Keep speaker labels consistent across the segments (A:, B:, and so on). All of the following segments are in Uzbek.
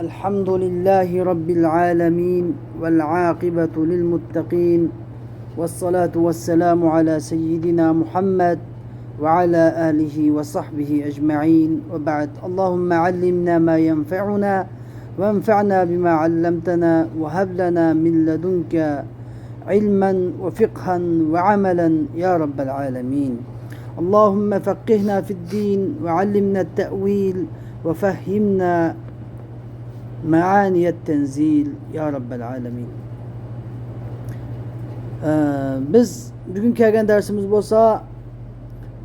A: الحمد لله رب العالمين والعاقبة للمتقين والصلاة والسلام على سيدنا محمد وعلى آله وصحبه أجمعين وبعد اللهم علمنا ما ينفعنا وانفعنا بما علمتنا وهب لنا من لدنك علما وفقها وعملا يا رب العالمين اللهم فقهنا في الدين وعلمنا التأويل وفهمنا معاني التنزيل يا رب العالمين. Biz bugün kelgan dersimiz bo'lsa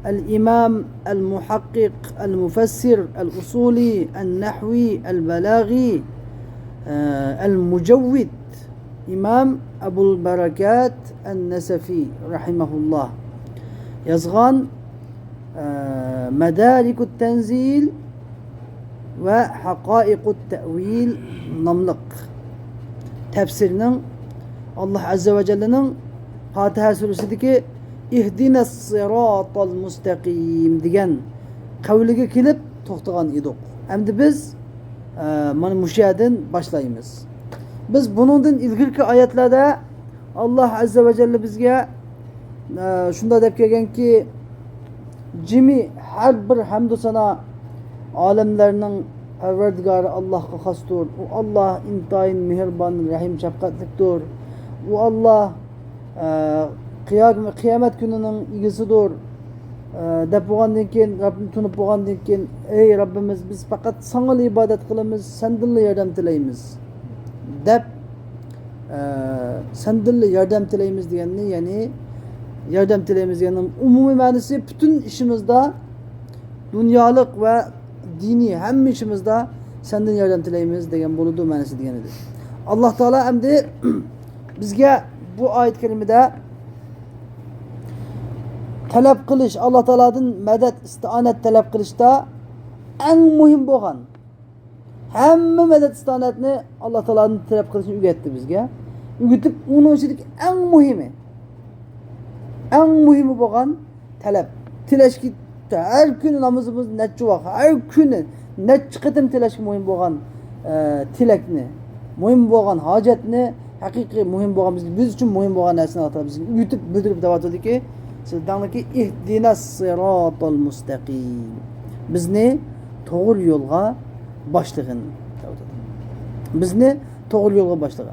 A: al-imam al-muhaqqiq al-mufassir al-usuli al-nahwi al-balaghi al-mujawwid imam Abul Barakat an-Nasafi rahimahullah yazgan Madarikut Tenzil ve Haqaiqut Te'vil namlıq tefsirinin Allah Azze ve Celle'nin Fatiha suresideki İhdines sıratal mustaqim degan kavliga kelib to'xtagan edik. Endi biz mana shu yerdan boshlaymiz. Biz buningdan ilgirki oyatlarda Allah Azze ve Celle bizga shunda deb kelganki jimi har bir hamd va sano alemlerinin Perverdigari Allah'a xosdir. U Allah intayin mehribon, rahim, shafqatlikdir. U Allah qiyomat kunining egasidir. Deb bo'lgandan keyin Rabbni tunib bo'lgandan keyin ey Rabbimiz biz faqat sana ibodat qilamiz, sendan yordam tilaymiz deb sendan yordam tilaymiz deganni, ya'ni yordam tilaymiz deganning umumiy ma'nosi bütün ishimizda dunyolik va dini hamma ishimizda sendan yordam tilaymiz degan bo'ladi ma'nosi degan edi. Alloh taolo endi bizga bu oyat karimada talab qilish, Alloh taolodan madad, istionat talab qilishda eng muhim bo'lgan hamma madad istionatni Alloh taolodan talab qilishni o'rgatdi bizga. O'rgatib, uning ichidagi eng muhimi bo'lgan talab. Tilashki her gün namazımız neçe vakit, her gün neçe kıtım tilaş muhim boğan tilekni, muhim boğan hacetni, hakiki muhim boğan biz için muhim boğan nesini atar bizim. YouTube bildirip devam ediyor ki, sizden ki ihdinas sıratal mustaqim. Bizni doğru yolga başlayın. Bizni doğru yolga başlayın.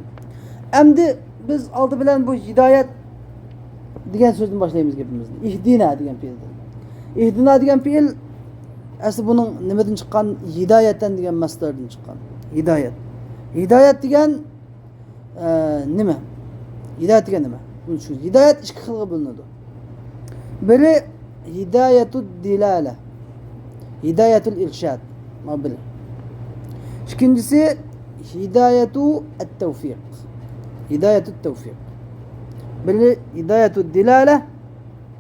A: Endi biz altı bilen bu hidayet degan sözden başlayımız hepimiz. İhdina degan fiildir. İhdina degan fiil asli bunun nimadan chiqqan? Hidoyatdan degan masdardan chiqqan. Hidoyat. Hidoyat degan nima? Hidoyat degan nima? Shu hidoyat ikki xilga bo'linadi. Biri hidoyatud dilala. Hidoyatul irshad. Ma'bil. İkincisi hidayatu at-tawfiq. Hidayatut tawfiq. Biri hidayatud dilala,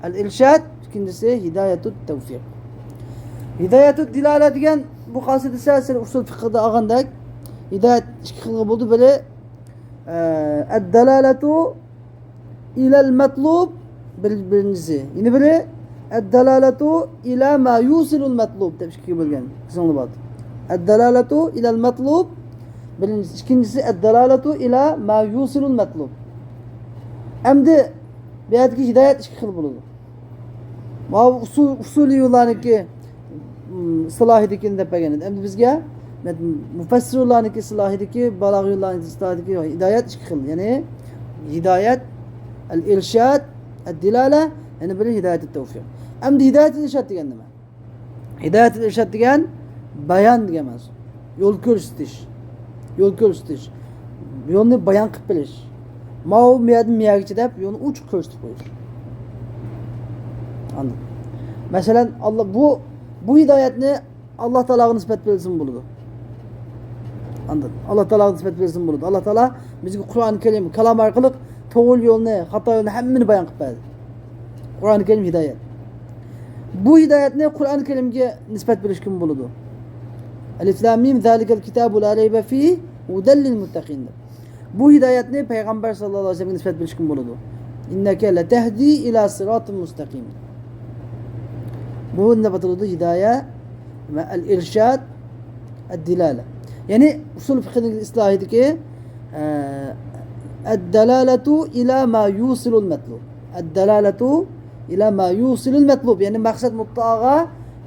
A: al-irshad. İkincisi hidayetut tevfik. Hidayetut dilale degan bu qasida sasir usul fiqhida olgandak hidayet ikki xilga bo'ldi. Biri ad-dalalatu ila al-matlub birinchisi. Yine biri ad-dalalatu ila ma yusilu al-matlub deb ikkiga bo'lgan. Qismli bor. Ad-dalalatu ila al-matlub birinchisi, ikincisi ad-dalalatu ila ma yusilu al-matlub. Endi bu yerdagi hidayet ikki xil bo'ladi. Usuli yollarniki silahidikini deb bergan edi. Endi bizga mufassir yollarniki silahidiki, balag'i yollarniki silahidiki hidayat ikki xil. Ya'ni hidayat al-irshad, ad-dilala, yana biri hidayat at-tawfiq. Endi hidayat al-irshad degan nima? Hidayat al-irshad degan bayon degan emas. Yo'l ko'rsatish. Yo'l ko'rsatish. Yo'lni bayon qilib bilish. Mau miyadni miyagicha deb yo'lni uch ko'rsatib qo'yish. Anladım. Mesela Allah bu hidayetni Allah Teala'ya nispet verilsin buludu. Anladın? Allah Teala'ya nispet verilsin buludu. Allah Teala bizga Kur'an-ı Kerim kalam orqali to'g'ri yo'lni, xato yo'lni hammani bayon qilib berdi. Kur'an-ı Kerim hidayet. Bu hidayetni Kur'an-ı Kerimga nispet berishkim buludu. Alif lam mim zalikal kitabu la rayba fihi hudal lil muttaqin. Bu hidayetni Peygamber sallallahu aleyhi ve sellem'e nispet berishkim buludu. İnneke letehdi ila sıratin mustaqim. Bu ne batıldı? Hidaye ve el-irşad, el-dilale. Ya'ni usul fiqhning islohidagi ad-dalalatu ila ma yusilul matlub. Ad-dalalatu ila ma yusilul matlub. Ya'ni maqsad muttaqaga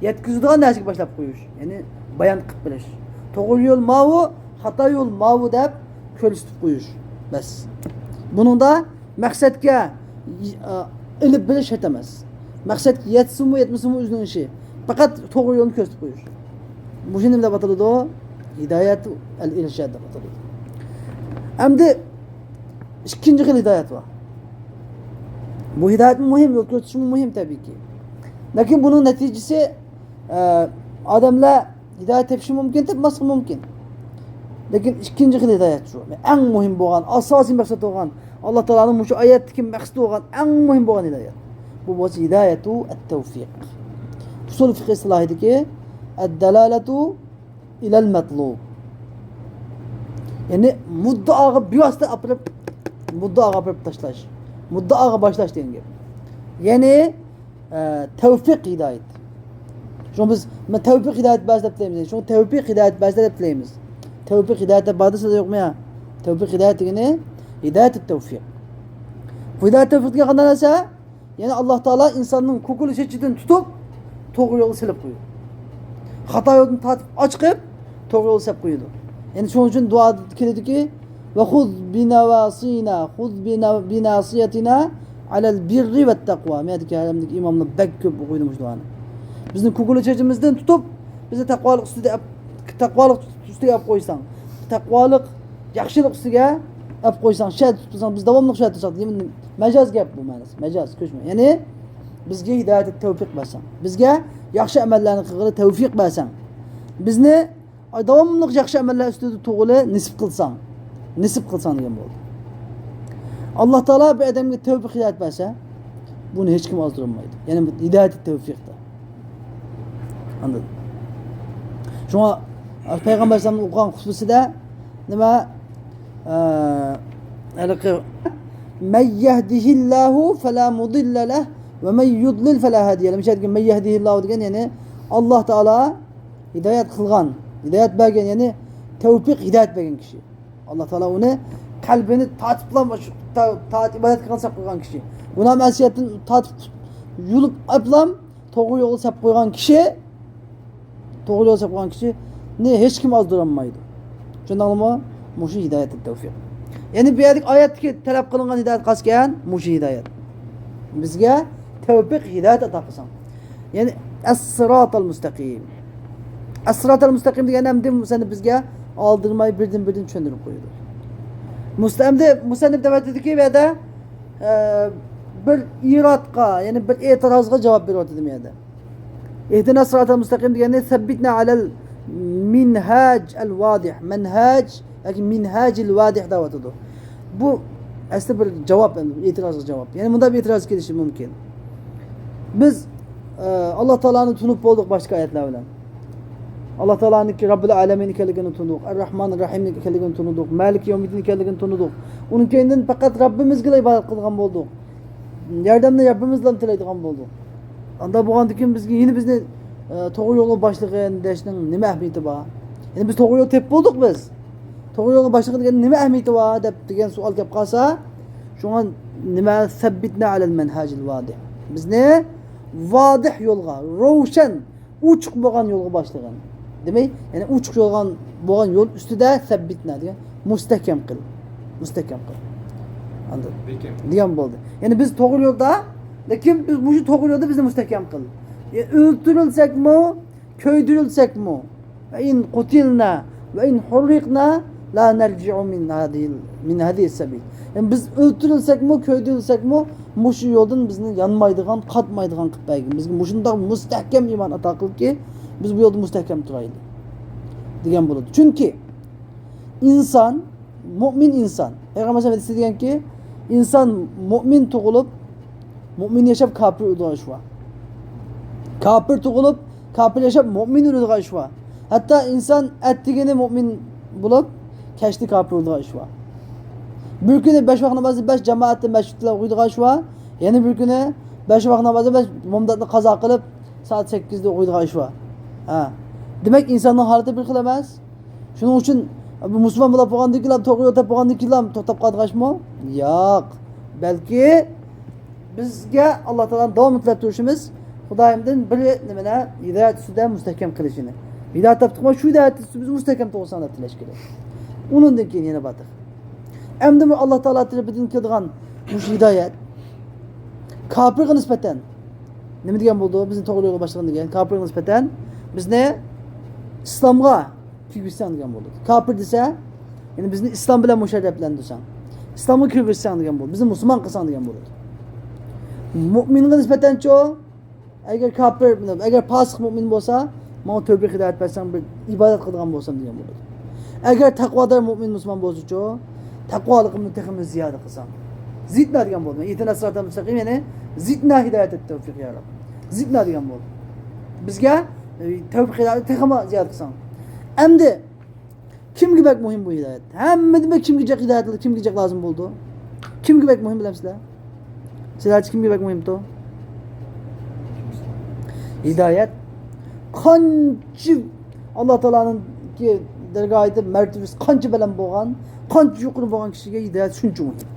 A: yetkazadigan narsaga boshlab qo'yish. Ya'ni bayon qilib bilish. To'g'ri yo'l mavu, xato yo'l mavu deb ko'rsatib qo'yish. Bas. Buningda maqsadga ilib bilish shart emas. Maqsadga yetsinmi, yetmasinmi o'zining ishi. Faqat to'g'ri yo'lni ko'rsatib qo'yish. Bu shuni deb ataladi. Hidoyat al-irshad deb ataladi. Endi ikkinchi xil hidoyat bor. Bu hidoyat muhim, yo'l ko'rsatish muhim tabii ki. Lekin buning natijasi odamlar hidoyat tepishi mumkin, tepmasligi mumkin. Lekin ikkinchi xil hidoyat shu. Eng muhim bo'lgan, asosiy maqsad bo'lgan, Alloh taolaning shu oyatdagi maqsadi bo'lgan eng muhim bo'lgan hidoyat. Bu bo'lsa hidoyatu at-tawfiq. Usul fiqh islohidagi ad-dalalatu ila al-matlub. Ya'ni muddaoga bevosita apirib tashlash. Muddaoga boshlash degan gap. Ya'ni tawfiq hidoyat. Shuni biz tawfiq hidoyat ba'zi deb deymiz. Shuni tawfiq hidoyat ba'zi deb deymiz. Tawfiq hidoyatda ba'zisi yo'qmi ya? Tawfiq hidoyat degani hidoyat at-tawfiq. Bu hidoyat tawfiqga qanday narsa? Ya'ni Alloh taolo insonning ko'kul chechidan tutib to'g'ri yo'lga silib qo'yadi. Xato yo'lni tatib ochqib to'g'ri yo'lga silib qo'yadi. Ya'ni shuning uchun duo keladiki, va khudh binawasina, khudh binasiyatina alal birri vat taqvo. Men aytganimdek imomni bak ko'p o'qiydi bu duoni. Bizni ko'kul chechimizdan tutib, bizni taqvolik ustiga olib qo'ysang, taqvolik, yaxshilik ustiga olib qo'ysang, shart tutsang, biz davomli shart tutsak, majoz gap bu ma'nosi, majoz ko'chma. Ya'ni bizga hidoyat tavfiq bersan, bizga yaxshi amallarni qilishga tavfiq bersan, bizni davomli yaxshi amallar ustida to'g'ri nisb qilsan degan bo'ldi. Alloh taolo bir odamga tavfiq hidoyat bersa, buni hech kim ozdirolmaydi. Ya'ni hidoyat tavfiqda. Anladın? Şuna Peygamber sallallahu o'qigan xutbasida nima men yahdihillahu fala mudilla lah ve men yudlil fala hadiya lahu. Degan men yahdihillahu degan ya'ni Alloh taolo hidoyat qilgan, hidoyat bergan, ya'ni tavfiq hidoyat bergan kishi. Alloh taolo uni qalbini tatbiqlamoq, ibodat qilgan qo'ygan kishi. Gunoh ma'siyatdan tatib yulib aplam to'g'ri yo'lga sap qo'ygan kishi, to'g'ri yo'lga sap qo'ygan kishi ne hech kim ozdirolmaydi. Tushundingmi? Mushi hidoyat tavfiq. Ya'ni bu yerlik oyatga talab qilingan hidoyat qasgan mushi hidoyat. Bizga tavfiq hidoyat ato qilsin. Ya'ni as-siratal mustaqim. As-siratal mustaqim degan ham seni bizga oldirmay birdan tushuntirib qo'ydi. Musannif demadiki bu yerda bir irodga, ya'ni bir e'tirozga javob beryapti bu yerda. Ehdina siratal mustaqim degani sabbitna alal minhaj al-wadih. Manhaj yoki minhajil wadih deyapti. Bu aslida bir javob, e'tirozga javob. Ya'ni bunda bir e'tiroz kelishi mumkin. Biz Alloh taolani tunib bo'ldik boshqa oyatlar bilan. Alloh taolaning Robbil alamin ekanligini tundik, Ar-Rahmanir Rahim ekanligini tundik, Malik yawmiddin ekanligini tundik. Uning keyindan faqat Robbimizga ibodat qilgan bo'ldik. Yordamni Robbimiz bilan tilaydigan bo'ldik. Anda bo'lgandan keyin bizga yeni bizni to'g'ri yo'lga boshlagan deshning nima ahamiyati bor? Ya'ni biz to'g'ri yo'l tepib bo'ldik biz. To'g'ri yo'lga boshlagan degan nima ahamiyati bor deb degan savol kelib qolsa, shunga nima sabbitna alal manhajil vodih. Bizni vodih yo'lga, ravshan, uchiq bo'lgan yo'lga boshlagan. Demak, ya'ni uchiq bo'lgan yo'l ustida sabbitna degan mustahkam qil. Anladın? Degan bo'ldi. Ya'ni biz to'g'ri yo'lda, lekin biz bu to'g'ri yo'lda bizni mustahkam qil. O'ltirilsakmi, ko'ydirilsakmi, in qutilna va in hurriqna la narji'u min hadhihi sabil. Yani biz o'ltirilsakmi, ko'ydirilsakmi, mushu yo'ldan bizni yanmaydigan, qatmaydigan qilib qo'ygan. Bizga mushundoq mustahkam iymon ato qilibki, biz bu yo'lda mustahkam turaylik degan bo'ladi. Chunki inson, mu'min inson, Peygamber sallallahu alayhi deganki, inson mu'min tug'ilib, mu'min yashab kafir o'ldigan va kafir tug'ilib, kafir yashab mu'min o'ldigan va hatto inson attigini mu'min bo'lib, kashdi kafir o'ldigan va bir kuni 5 vaqt namozni 5 jamoatda masjidda o'qiydigan va yana bir kuni 5 vaqt namozni 5 mumdatni qazo qilib soat 8 da o'qiydigan va. Demak insonning holati bir xil emas. Shuning uchun bu musulmon bo'lib qolgandan keyin to'g'ri yo'lda bo'lgandan keyin to'xtab qoldirishmi? Yo'q. Balki bizga Alloh taolaning davom ettirib turishimiz Xudoyimdan biri nimani hidoyat ustida mustahkam qilishini. Hidoyat topdikmi, shu hidoyat ustida biz mustahkam to'g'risini deb tilash kerak. Undan keyin yana batır. Endi bu Alloh taolo tarafidan keladigan bu hidoyat kofirga nisbatan nima degan bo'ldi? Bizni to'g'ri yo'lga boshlagan degan. Kofirga nisbatan bizni islomga kirgizsan degan bo'ldi. Kofir desa, ya'ni bizni islom bilan musharraflantirsan. İslamga kirgizsan degan bo'ldi. Bizni musulmon qilsan degan bo'ldi. Mu'minga nisbatan-chi, agar kofir, agar fosiq mu'min bo'lsa, men tövbe hidoyat bersang bir ibodat qiladigan bo'lsam degan bo'ldi. Agar taqvodor mu'min musulmon bo'lsa-chi, taqvoligimni texmi ziyoda qilsam. Zidna degan bo'ldi. Yetina sirata mustaqim, ya'ni zidna hidoyat tavfiq ya Rob. Zidna degan bo'ldi. Bizga tövbe hidoyat texmi ziyoda qilsam. Endi kimga bak muhim bu hidoyat? Hamma kimga hidoyat, kimga lozim bo'ldi? Kimga bak muhim bilamsizlar? Sizlarchi kimga bak muhimdi? Hidoyat qancha Alloh taolaning dargohida martabasi qancha bilan bo'lgan, qancha yuqori bo'lgan kishiga hidoyat shuncha muhim.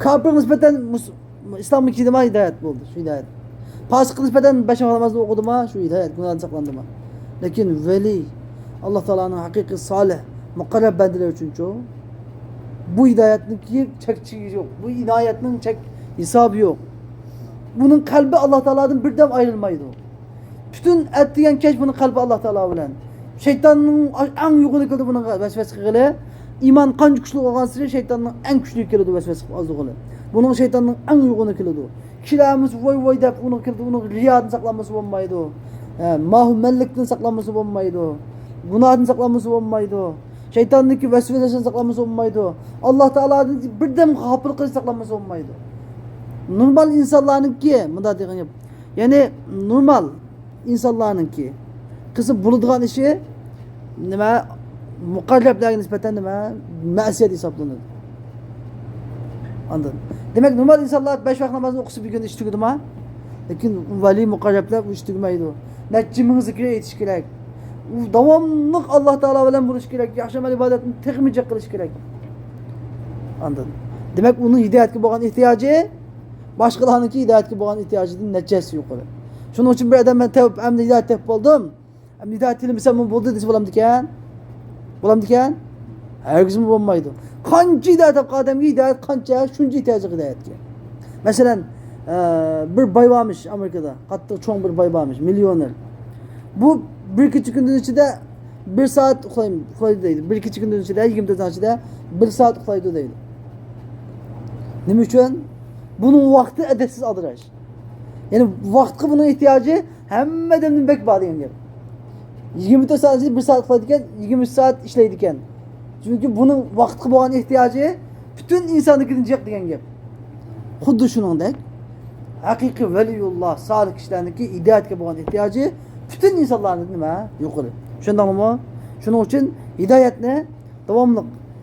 A: Kofirga nisbatan islomga kirdimi hidoyat bo'ldi, shu hidoyat. Fosiqqa nisbatan besh vaqt namozni o'qidimi, shu hidoyat, gunohdan saqlandimi. Lekin veli Alloh taolaning haqiqiy solih, muqarrab bandalar uchunchi bu hidoyatning chekchigi yo'q. Bu inoyatning hisobi yo'q. Buning qalbi Alloh taoladan birdan ayrilmaydi. Bütün et degan kesh buning qalbi Alloh taolo bilan. Shaytonning eng yuqori qildi buning vasvasa qilg'ili. Iymon qancha kuchli bo'lgan sari shaytonning eng kuchli keladi vasvasa qilg'ili. Buning shaytonning eng yuqori keladi. Kishilarimiz voy deb uni kirdi, uni riyodni saqlanmasa bo'lmaydi. Mahummallikdan saqlanmasa bo'lmaydi. Gunohdan saqlanmasa bo'lmaydi. Shaytonniki vasvasasidan saqlanmasa bo'lmaydi. Alloh taolodan birdan g'ofil qilish saqlanmasa bo'lmaydi. Normal insonlarniki bunda degan gap. Ya'ni normal insonlarniki qilib bo'ladigan ishi nima muqarrablarga nisbatan nima ma'siyat hisoblanadi. Anladın? Demek normal insonlar 5 vaqt namozini o'qisa bir kun ish tugadimi? Lekin vali muqarrablar bu ish tugmaydi. Najming zikri aytish kerak. U davomli Alloh taolo bilan bo'lish kerak. Yaxshi amal ibodatni teg'mijaq qilish kerak. Anladın? Demek uning hidoyatga bo'lgan ehtiyoji boshqalarniki hidoyatga bo'lgan ehtiyojidan najasi yuqori. Shuning uchun bir odam men tavb amni hidoyat tavb bo'ldim. Amni hidoyat tilmisam bo'ldi desa bo'lamdikan? Bo'lamdikan? Hargizmi bo'lmaydi. Qancha hidoyat topgan odamga hidoyat qancha, shuncha ehtiyoji hidoyatga. Masalan, bir boy varmış Amerikada. Qattiq cho'ng bir boy varmış, millioner. Bu bir kecha kunning ichida 1 soat uxlaydi deydi. Bir kecha kunning ichida 24 soat ichida 1 soat uxlaydi deydi. Nima uchun? Bunun vaqti adadsiz adirash. Yani vaqtga buning ehtiyoji hamma odamning bek bor degan gap. 24 soat ichida 1 soat uxlaydi ekan, 23 soat ishlaydi ekan. Çünkü bunun vaqtga bo'lgan ehtiyoji bütün insonnikidan jiq degan gap. Xuddi shuningdek, haqiqiy valiyulloh, solih kishilarniki hidoyatga bo'lgan ehtiyoji bütün insonlarning nima? Yuqori. Shundaqmi? Shuning uchun hidoyatni davomli,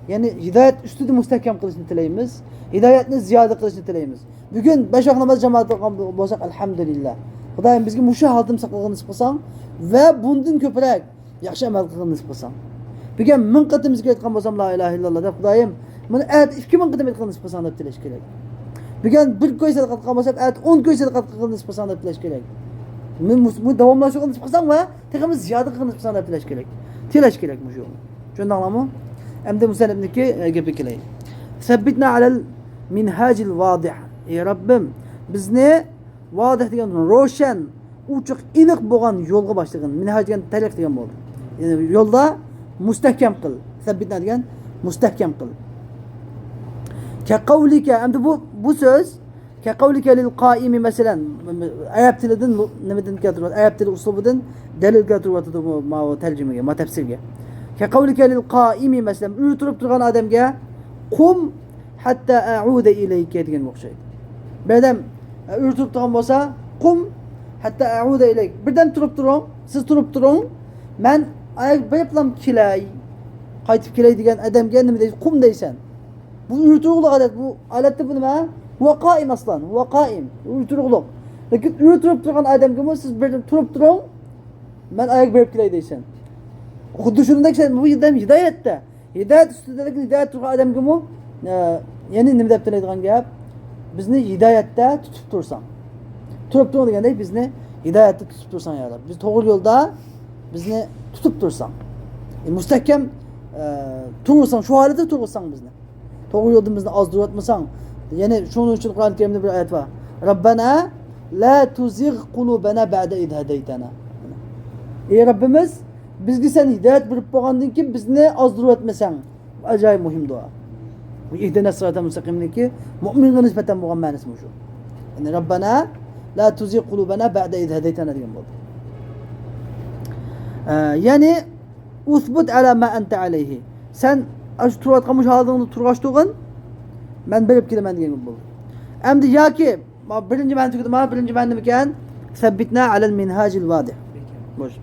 A: ya'ni hidoyat ustida mustahkam qilishni tilaymiz. Hidoyatni ziyoda qilishni tilaymiz. Bugun 5 vaqt namoz jamoat o'qigan bo'lsak, alhamdulillah. Xudoyim bizga mushu holatni saqlag'ini nisb qilsang va bundan ko'proq yaxshi amal qilg'ini nisb qilsang. Bugun 1000 qatim zikr etgan bo'lsam la ilaha illalloh deb Xudoyim, meni 2000 qatim etgan nisb qilsang deb tilash kerak. Bugun 1 ko'y sadaqa qilgan bo'lsam, 10 ko'y sadaqa qilgan nisb qilsang deb tilash kerak. Men davomlashib nisb qilsang va teximiz ziyoda qilgan nisb qilsang deb tilash kerak. Tilash kerak mushu. Tushundinglarmi? Endi musannifniki gapi kelay. Sabbitna alal minhajil vodih. Ey Rabbim, bizni vodih degan ro'shan, uchuq, aniq bo'lgan yo'lga boshlagan. Minhaj degan tariq degan bo'ldi. Ya'ni yo'lda mustahkam qil. Sabbitna degan mustahkam qil. Ka qawlika, endi bu so'z ka qawlika lil qoimi masalan arab tilidan nimadan keltirib, arab tili uslubidan dalil keltirib bu tarjimaga, tafsirga. Ka qawlika lil qoimi masalan o'tirib turgan odamga qum hatta a'uda ilayka degan o'xshaydi. Bir odam o'tirib turgan bo'lsa, qum hatta a'uda ilayk. Birdan turib turing, siz turib turing. Men bayaplam kelay, qaytib kelay degan odamga nima deysiz? Qum deysan. Bu o'tirug'liq odat, bu odatda bu nima? Huwa qoim aslan, huwa qoim. O'tirug'liq. Lekin o'tirib turgan odamga siz birdan turib turing, men oyoq berib kelay deysan. Xuddi shuningdek bu yerda ham hidoyatda. Hidoyat ustida hidoyat turgan odamga mu yana nima deb turadigan gap? Bizni hidoyatda tutib tursang. Turib tur degandek bizni hidoyatda tutib tursang ya Rob. Biz to'g'ri yo'lda bizni tutib tursang. Mustahkam tursang, shu holatda tursang bizni. To'g'ri yo'lda bizni ozdirayotmasang. Yana shuning uchun Qur'on Karimda bir oyat bor. Robbana la tuzigh qulubana ba'da id hadaytana. Ey Rabbimiz, bizga sen hidoyat berib bo'lgandan keyin bizni ozdirib o'tmasang. Ajoyib muhim duo. Bu ihdina siratal mustaqimniki mu'minga nisbatan bo'lgan ma'nosi shu. Ya'ni Robbana la tuzigh qulubana ba'da id hadaytana degan bo'ldi. Ya'ni usbut ala ma anta alayhi. Sen ash turayotgan mush holatingni turg'ashdug'in men bilib kelaman degan bo'ldi. Endi yoki birinchi ma'no tugadi, birinchi ma'no nima ekan? Sabbitna alal minhajil vodih. Bosh.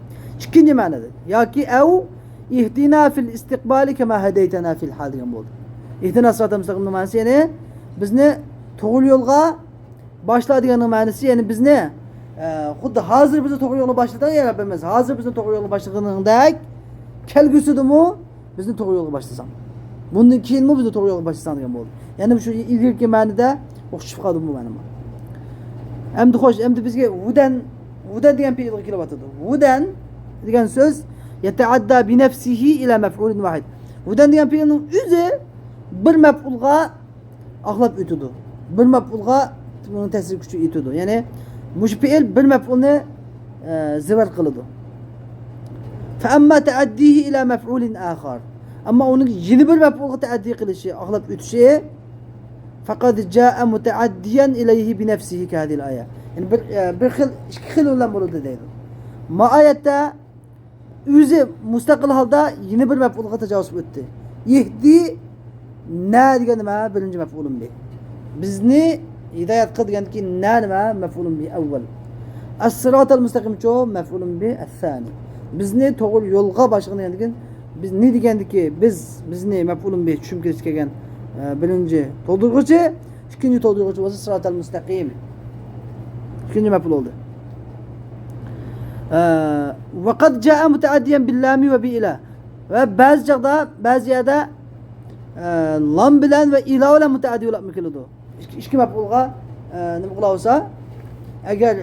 A: İkinci ma'noda yoki au ihdina fil istiqbali kama hadaytana fil hal degan bo'ldi. İhdina siratal mustaqimning ma'nosi ya'ni bizni to'g'ri yo'lga boshla deganning ma'nosi ya'ni bizni xuddi hozir bizni to'g'ri yo'lga boshlagan ya Rabbimiz, hozir bizni to'g'ri yo'lga boshlaganingdek kelgusidimi bizni to'g'ri yo'lga boshlasang. Bundan keyinmi bizni to'g'ri yo'lga boshlasang degan bo'ldi. Ya'ni shu ilgirki ma'noda o'xshab qoldi bu ma'no. Endi xo'sh, endi bizga vudan degan fe'l kelyapti. Vudan degan so'z yataadda bi nafsihi ila maf'ulin vahid. Vudan degan fe'lning o'zi bir maf'ulga aqlab o'tadi. Bir maf'ulga uning ta'sir kuchi yetadi. Ya'ni mush fe'l bir maf'ulni zivar qiladi. Fa amma ta'addihi ila maf'ulin akhar. Amma uning yeni bir maf'ulga ta'addi qilishi, aqlab o'tishi faqad jaa mutaaddiyan ilayhi bi nafsihi ka hadhihi al-aya. Yani bir xil ikki xil bilan bo'ladi deydi. Ma oyatda o'zi mustaqil holda yeni bir maf'ulga tajovuz o'tdi. Yehdi na degan nima? Birinchi maf'ulun bi. Bizni hidoyat qil deganki na nima? Maf'ulun bi avval. As-siratal mustaqim cho maf'ulun bi as-sani. Bizni to'g'ri yo'lga boshlaydigan degan biz ne degandiki bizni maf'ulun bi tushunib ketish kelgan birinchi to'ldiruvchi, ikkinchi to'ldiruvchi bo'lsa siratal mustaqim. İkinci mef'ul oldu. Ve kad caa mutaaddiyen billami ve bi ila. Ve bazı yerde lam bilen ve ila ile mutaaddi olmak mümkündür. İki mef'ulga nima qilsa, agar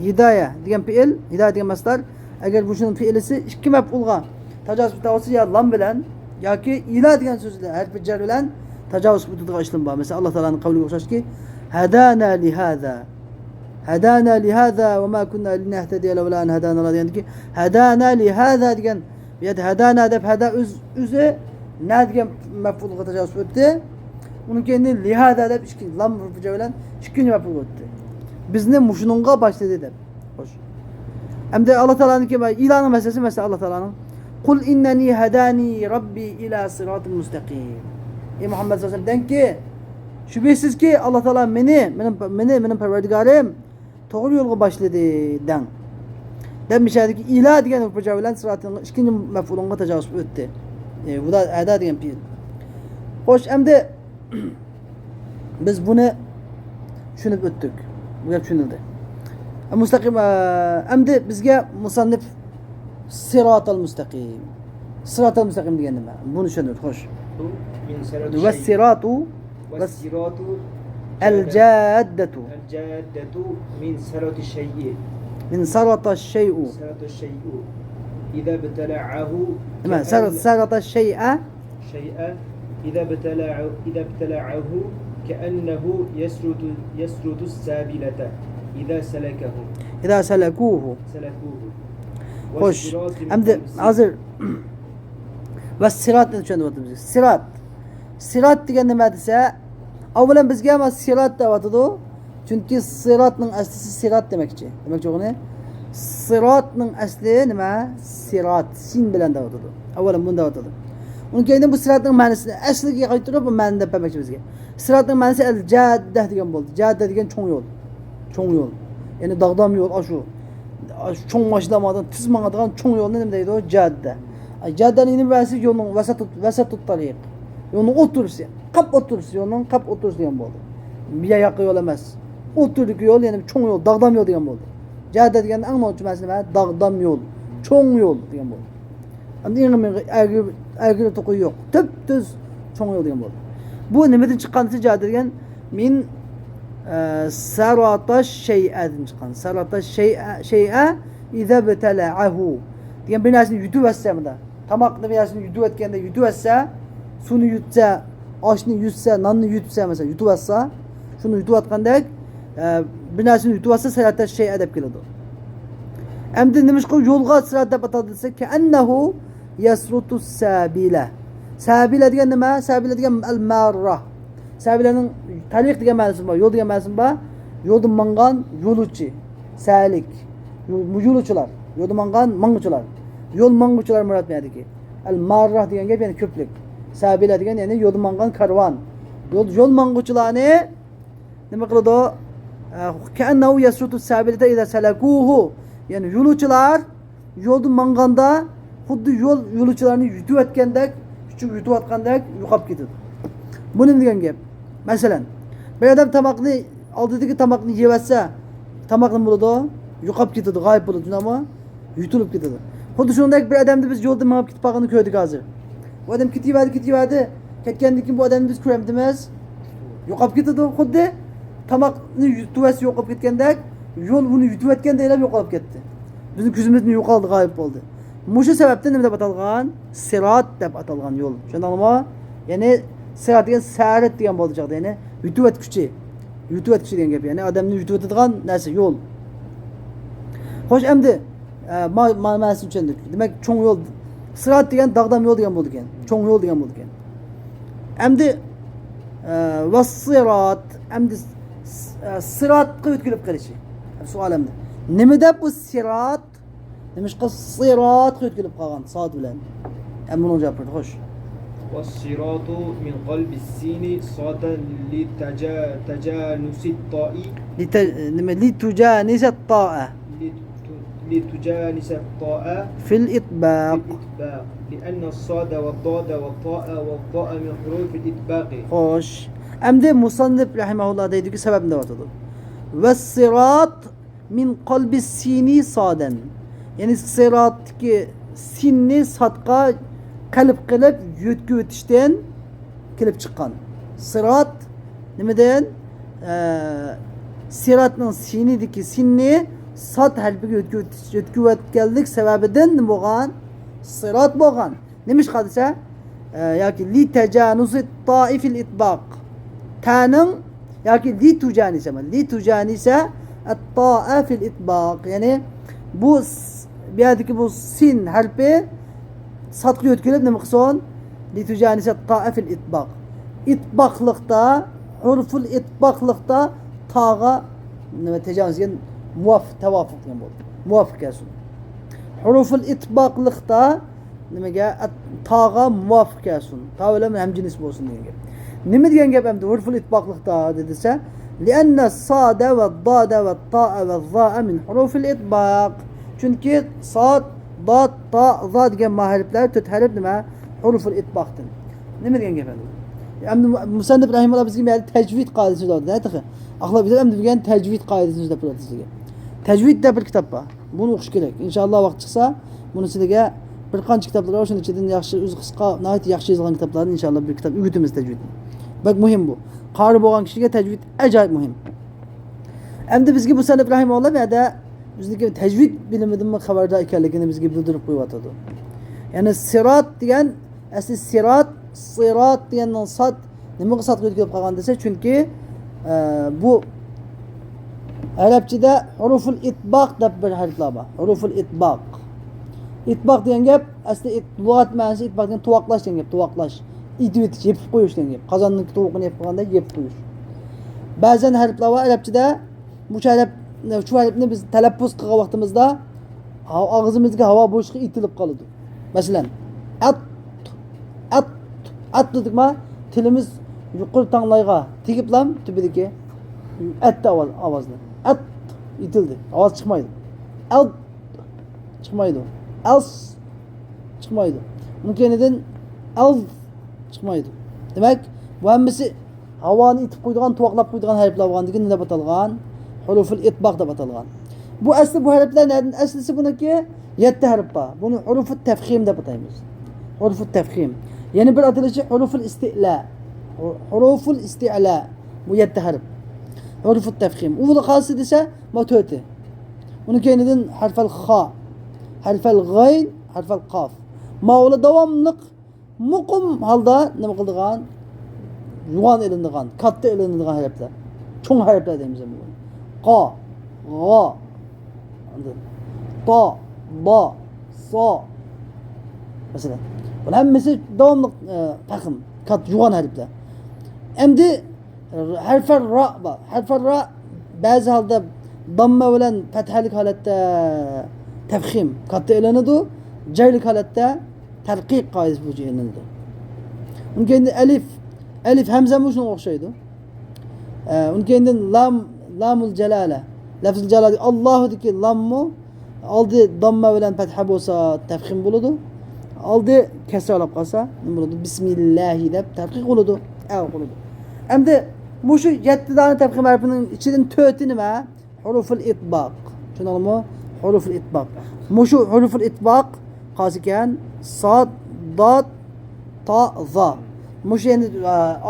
A: hidaya degan fe'l, hidaya degan masdar, agar bu şunun fe'lisi ikki mef'ulga tajovuz etsa ya lam bilen yoki ila degan so'zlar harf jar bilan tajovuz etadigan ishlim bor. Mesela Alloh taolaning qavliga o'xshashki, hadana li hada. Hadana li hada ve ma kunna linahtadiya lawla an hadana Allah yani ki hadana li hada degan bu yerda hadana deb hada o'zi na degan maf'ulga tajovuz etdi. Uning keyin li hada deb ikki lam bilan ikkinchi maf'ul o'tdi. Bizni mushununga boshladi deb. Xo'sh. Endi Alloh taolaning iloni masalasi mesela Alloh taolaning Qul innani hadani robbi ila siratil mustaqim. Ey Muhammad sallallohu alayhi vasallam denki şüphesiz ki Allah Teala benim Perverdigarim to'g'ri yo'lga boshladi dan. Demişlerdi ki ila degan upaja bilan siratning ikkinchi maf'ulunga tajovuz o'tdi. Bu da ada degan fe'l. Xo'sh, endi biz buni tushunib o'tdik. Bu gap tushunildi. Mustaqim endi bizga musannif siratal mustaqim. Siratal mustaqim degan nima? Buni tushundik. Xo'sh. Va siratu
B: والصراط
A: الجادة
B: من سرط الشيء
A: من سرط الشيء
B: إذا ابتلعه
A: سرط الشيء
B: إذا ابتلعه كأنه يسرط السابلة إذا سلكوه
A: خوش أمد hazır والصراط tushundim. Sirat degan nima desa, avvalan bizga ham sirat deyotdi. Chunki siratning asli sirat demakchi. Demakchi o'g'ni siratning asli nima? Sirat sin bilan deyotdi. Avvalan bunda deyotdi. Undan keyin bu siratning ma'nosini asliga qaytarib bu ma'noni demoqchi bizga. Siratning ma'nosi al-jadda degan bo'ldi. Jadda degan cho'ng yo'l. Cho'ng yo'l. Ya'ni dag'dam yo'l, shu cho'ng mashinlardan tiz mangadigan cho'ng yo'lni nima deydi? Jadda. Jaddaning nimasi yo'lning vasatut tariq. Yo'lning o'tirisi, qap o'tirisi, yo'lning qap o'tirisi degan bo'ldi. Biya yoqqa yo'l emas. O'tirlik yo'l, ya'ni cho'ng yo'l, dag'dam yo'l degan bo'ldi. Jadda degan eng muhim ma'nosi nima? Dag'dam yo'l, cho'ng yo'l degan bo'ldi. Endi ergili to'qi yo'q. Tüp-tüz cho'ng yo'l degan bo'ldi. Bu nimadan chiqqanini javob degan min saratash shay'adan chiqqan. Saratash shay'a idza batala'ahu degan bir narsani yutib olsa bunda. Tamoqni bir narsani yutib o'tganda yutib olsa, suvni yutsa, oshni yutsa, nonni yutsa masalan, yutib olsa, shuni yutib o'tgandek bir narsani yutib olsa saratash shay'a deb keladi. Endi nima qilib yo'lga sirat deb atadi desa, ka'annahu yasrutu sabila. Sabila degan nima? Sabila degan al-marra. Sabilaning tariq degan ma'nosi bor, yo'l degan ma'nosi bor. Yo'lda mangan yo'lchi, salik. Yo'lchilar, yo'lda mangan mang'uchilar. Yo'l mang'uchilar murod bo'ladiki. Al-marra degan gap ya'ni ko'plik. Sabila degan ya'ni yo'lda mangan karvon. Yo'l mang'uchilarni nima qiladi? Ka'annahu yasrutu sabilata idza salakuhu. Yani yo'lovchilar yo'lda manganda xuddi yo'lovchilarni yutib o'tgandek, yutib o'tgandek yo'qolib ketadi. Bu nima degan gap? Masalan, bir odam tamoqni oldidagi tamoqni yeb olsa, tamoq nima bo'ladi? Yo'qolib ketadi, g'oyib bo'ladi, shundaymi? Yutilib ketadi. Xuddi shunday bir odamni biz yo'lda mangib ketib qolganini ko'rdik hozir. Bu odam ketyapti. Ketgandan keyin bu odamni biz ko'ramdimiz? Yo'qolib ketadi, xuddi tamoqni yutib olsa yo'qolib ketgandek. Yo'l uni yutib o'tganda elab yo'qolib ketdi. Bizning ko'zimizdan yo'qoldi, g'oyib bo'ldi. Mushu sababdan nima deb atalgan? Sirat deb atalgan yo'l. Tushundingmi? Ya'ni sirat degan sarat degan bo'ldi joqda, ya'ni yutib o'tkuchi. Yutib o'tkuchi degan gap, ya'ni odamni yutib o'tadigan narsa yo'l. Xo'sh, endi ma'nosini tushundik. Demak, cho'ng yo'l sirat degan dag'dam yo'l degan bo'ldi ekan. Cho'ng yo'l degan bo'ldi ekan. Endi vas-sirat, endi siratga o'tkilib qilishi. Sualimda. Nima deb bu sirat? Nimishqa sirat qo'yib qolgan soat bilan. Ham buni javob berdi, xo'sh.
B: والصراط من قلب السين صادا لتجانس الطاء
A: لتجانس الطاء
B: لتجانس الطاء
A: في الإطباق
B: لأن الصاد والضاد والطاء والضاء من حروف الإطباق.
A: خوش. أمد مصنف رحمه الله deydi sebep ne vardı? والصراط من قلب السين صادا. Yani sırat ki sinni satqa qalb qilib yutki o'tishdan kelib chiqqan. Sirat nimadan? Siratning sinidiki sinni sat harfiga yutki o'tganlik sababidan nima bo'lgan? Sirat bo'lgan. Nima ish qilsa? Yoki li tajanusi ta'ifil itbaq. Ta'ning yoki li tujanisa at-ta'a fil itbaq. Yani bu biyadiki bu sin harfi satqı yotkilib nima qilsin? Li tujanisa at-ta'a fil itbaq. İtbaqlıqda, hurful itbaqlıqda tağa nima tejavuzga tavofiq degan bo'ldi. Muvofiq kelsin. Huruful itbaqlıqda nimaga tağa muvofiq kelsin. Ta bilan ham jins bo'lsin degan gap. Nima degan gap endi hurful itbaqlıqda dedisa, li'anna as-sada va ad-dada va at-ta'a va az-za'a min hurufil itbaq. Chunki sad, dad, ta, za degan harflar to'rt harf nima? Huruful itbaqdan. Nima degan gap endi? Endi musannif rahimahulloh bizga tajvid qoidasini o'rgatdi. Axloq bizlar endi degan tajvid qoidasini o'rgatib beradi sizga. Tajvid deb bir kitob bor. Buni o'qish kerak. Inshaalloh vaqt chiqsa, buni sizga bir qancha kitoblar bor, shuning ichidan yaxshi o'zi qisqa, nihoyat yaxshi yozilgan kitoblarni inshaalloh bir kitob o'rgatamiz tajvidni. Bak muhim bu. Qori bo'lgan kishiga tajvid ajoyib muhim. Endi bizga musannif rahimahulloh bu yerda bizga tajvid bilimidan xabardor ekanligini bizga bildirib qo'yapti. Ya'ni sirat degan asli sirat degandan sad nimaga sad qo'yib qolgan desa, chunki bu arabchada huruful itbaq deb bir harflar bor. Huruful itbaq. Itbaq degan gap asli lug'at ma'nosi itbaq degan tuvoqlash degan gap, tuvoqlash. Yeb qo'yish degan gap. Qozonning tovuqini yeb qo'yganda yeb qo'yish. Ba'zan harflar bor arabchada shu harfni biz talaffuz qilgan vaqtimizda og'zimizga havo bo'shliqi itilib qoladi. Masalan, at dedikmi, tilimiz yuqori tanglayga tegiblam tubidagi at ovozni. At itildi. Ovoz chiqmaydi. Al chiqmaydi. Als chiqmaydi. Mumkinidan al chiqmaydi. Demak, bu hammasi havoni itib qo'ydigan, tuvoqlab qo'ydigan harflar bo'lganligi deb atalgan, huruful itbaq deb atalgan. Bu asli bu harflarning aslisi buniki 7 harf bor. Buni hurufut tafxim deb ataymiz. Hurufut tafxim. Yana bir atalishi huruful istila. Huruful istila. Bu 7 harf. Hurufut tafxim. U qolsa desa, bu 4. Uni keyinidan harfal xa, harfal g'ayn, harfal qaf. Ma'ula davomliq muqim holda nima qildigan? Yuvan ilindigan, katta ilindigan harflar. Cho'ng harflar deymiz buni. Qa, g'a, ta, ba, so. Masalan, bular hammasi davomliq taqim, kat yuvan harflar. Endi harfal ra bor. Harfal ra ba'zi holda damma bilan fathalik holatda tafxim katta ilinadi, jaylik holatda tarqiq qoidasi bo'yicha ilinadi. Unga endi alif hamza ham shunga o'xshaydi. Unga endi lamul jalala, lafzul jalala Allohdiki lammu oldi damma bilan fatha bo'lsa tafxim bo'ladi. Oldi kasra olib qolsa nima bo'ladi? Bismillahi deb tarqiq bo'ladi. Bo'ladi. Endi bu shu 7 dona tafxim harfining ichidan 4ti nima? Huruful itbaq. Tushunarlimi? Huruful itbaq. Mushu huruful itbaq qasikan sad, dod, ta, za. Mushu endi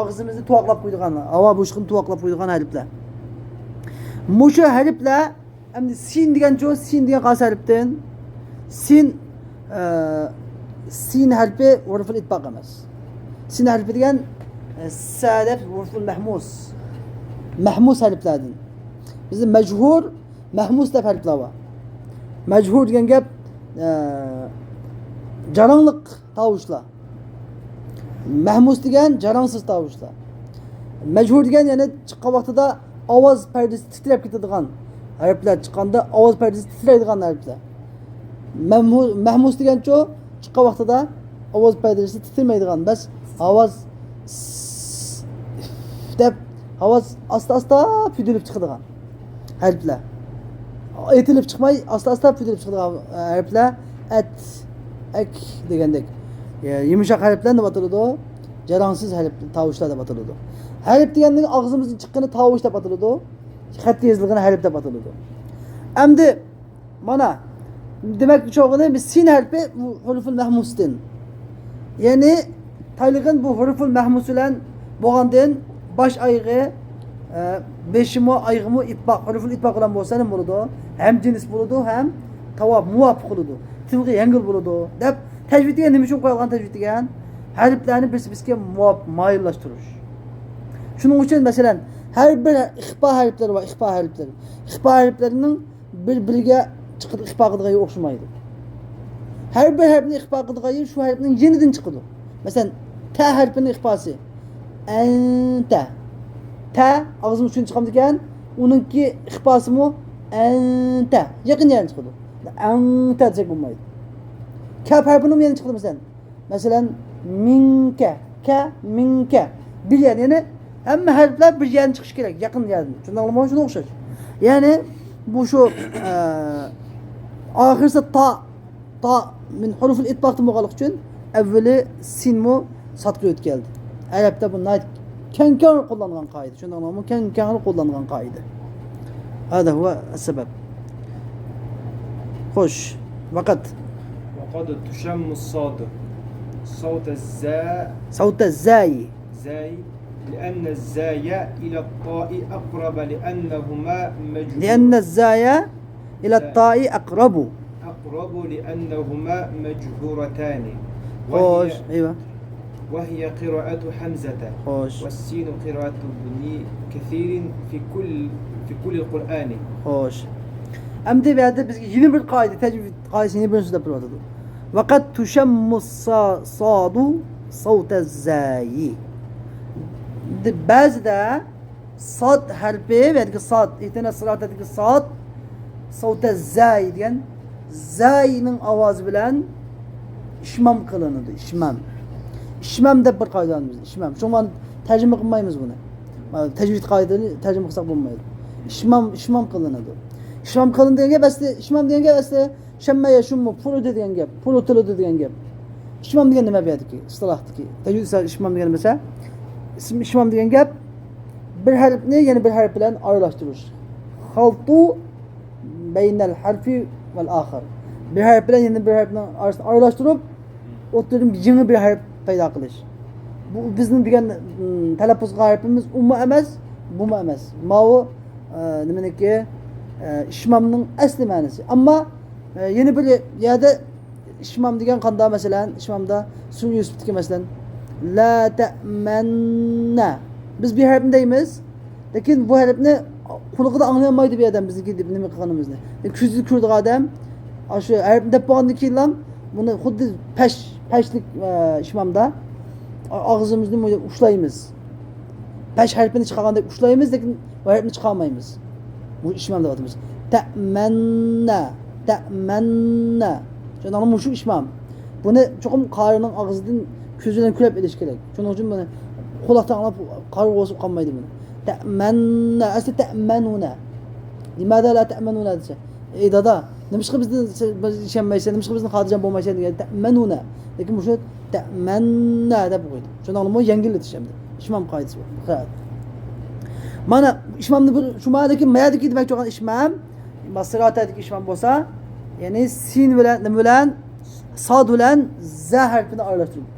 A: og'zimizni tuvoqlab qo'ydigan, havo bo'shlig'ini tuvoqlab qo'ydigan harflar. Mushu harflar endi sin degan-chi, sin degan qaysi harfdan? Sin harfi huruful itbaq emas. Sin harfi degan sadaf huruful mahmus. Mahmus harflardan. Bizning majhur, mahmus deb harflar bor. Majhur degan gap jaranglik tovushlar. Mahmus degan jarangsiz tovushlar. Majhur degan yana chiqqan vaqtida ovoz pardasi titrab ketadigan harflar chiqqanda ovoz pardasi titraydigan harflar. Mahmus degan-chi chiqqan vaqtida ovoz pardasi titrmaydigan, bas ovoz deb ovoz asta-asta pudilib chiqadigan harflar. Aytilib chiqmay asta-asta pudilib chiqadigan harflar ak degandek. Yumshoq harflar deb ataladi, jarangsiz harf tovushlar deb ataladi. Harf deganning og'zimizdan chiqqani tovush deb ataladi, xat yozilgan harf deb ataladi. Endi mana demak bu cho'g'ini biz sin harfi bu huruful mahmusdan. Ya'ni taylig'in bu huruful mahmus bilan bo'lgandan bosh oyog'i beshimo oyg'imi itbaq, huruful itbaq bilan bo'lsa nima bo'ladi? Ham jins bo'ladi, ham tavob muvofiq bo'ladi. Tilga yengil bo'ladi deb tajvidga nima uchun qo'yilgan tajvid degan? Harflarni bir-biriga moyillashtirish. Shuning uchun masalan har bir ixfa harflari va ixfa harflari. Ixfa harflarining bir-biriga chiqib ixfa qilgani o'xshamaydi. Har bir harfni ixfa qilgani shu harfning yenidan chiqadi. Masalan ta harfining ixfasi anta. Ta og'zim uchun chiqamdi ekan, uningki ixfasimi anta. Yaqin yerdan chiqadi. Anta deb bo'lmaydi. Kaf harfining yana chiqadi masalan. Masalan minka, ka, minka. Bir yer, ya'ni hamma harflar bir yerdan chiqish kerak, yaqin yerdan. Shunday shunga o'xshash. Ya'ni bu shu oxirisi ta min huruful itbaqdan bo'lganligi uchun avvali sinmu satga o'tkeldi. Arabda bunday keng qo'llangan qoida. Shunday keng qo'llangan qoida. Hada huwa as-sabab. Xo'sh, vaqt.
B: وقد تشم الصاد صوت الزاء
A: صوت الزاي
B: زاي لأن الزاي إلى الطاء أقرب لأنهما مجهور
A: لأن الزاي إلى الطاء أقرب
B: لأنهما مجهورتان
A: خوش أيوة
B: وهي قراءة حمزة
A: خوش
B: والسين قراءة ابن كثير في كل القرآن
A: خوش أمدي بعد بس yeni bir قاعدة تجويد قاعدة yeni bir sözde pırvatıdı. وقد تشم الصاد صوت الزاي. Bazı da sad harfi ve sad itine sıratadaki sad صوت الزاي diyen zay'nin avazı bilen işmam kılınıdı. İşmam da bir kaydamız. İşmam. Şu an tercüme kılmayımız bunu. Tecvid kaydını tercüme kılsak bulmaydı. İşmam kılınıdı. İşmam kılın diyen gep asli, işmam diyen gep asli şemme yaşummu, pulu diyen gep, pulu tulu diyen gep. İşmam diyen neme biyadi ki, ıslahtı ki. Tecvid ise işmam diyen mesela. İşmam diyen gep bir harf ne? Yani bir harf bilen ayrılaştırır. Haltu beynel harfi vel ahar. Bir harf bilan yeni bir harf bilan arasini aralashtirib, o'tirib yangi bir harf paydo qilish. Bu bizning degan talaffuz qilgan harfimiz umma emas, buma emas. Mavu nimaniki ishmamning asli ma'nosi. Ammo yeni bir yerda ishmam degan qanday masalan, ishmamda Sunni Yusufniki masalan la ta'manna. Biz bir harfni deymiz, lekin bu harfni qulig'ida anglamaydi bir odam bizniki deb nima qilganimizni. Ko'zli ko'rdigan odam shu harfni deb bo'lgandan keyin ham buni xuddi pashlik ishmamda og'zimizni ushlaymiz. Pash harfini chiqarganda ushlaymiz, lekin bu harfni chiqarmaymiz. Bu ishmam deyapmiz. Ta'manna, ta'manna. Şundan şu işmam. Bunu çokum qarının ağzından ko'zidan kulab elish kerak. Shuning uchun buni quloqdan anglab qari o'sib qolmaydi buni. Ta'manna, asli ta'manuna. Nimada la ta'manuna desa. Ey dada, nimishqa bizni ishonmaysan, nimishqa bizni xotirjam bo'lmaysan degan ta'manuna. Lekin bu shu ta'manna deb qo'ydi. Shundan ham yengillatish hamda. İşmam qoidasi bu. Mana ishmamni bir shumadagi mayadagi demak bo'lgan ishmam, masratadagi ishmam bo'lsa, ya'ni sin bilan nima bilan sad bilan za harfini aralashtirib.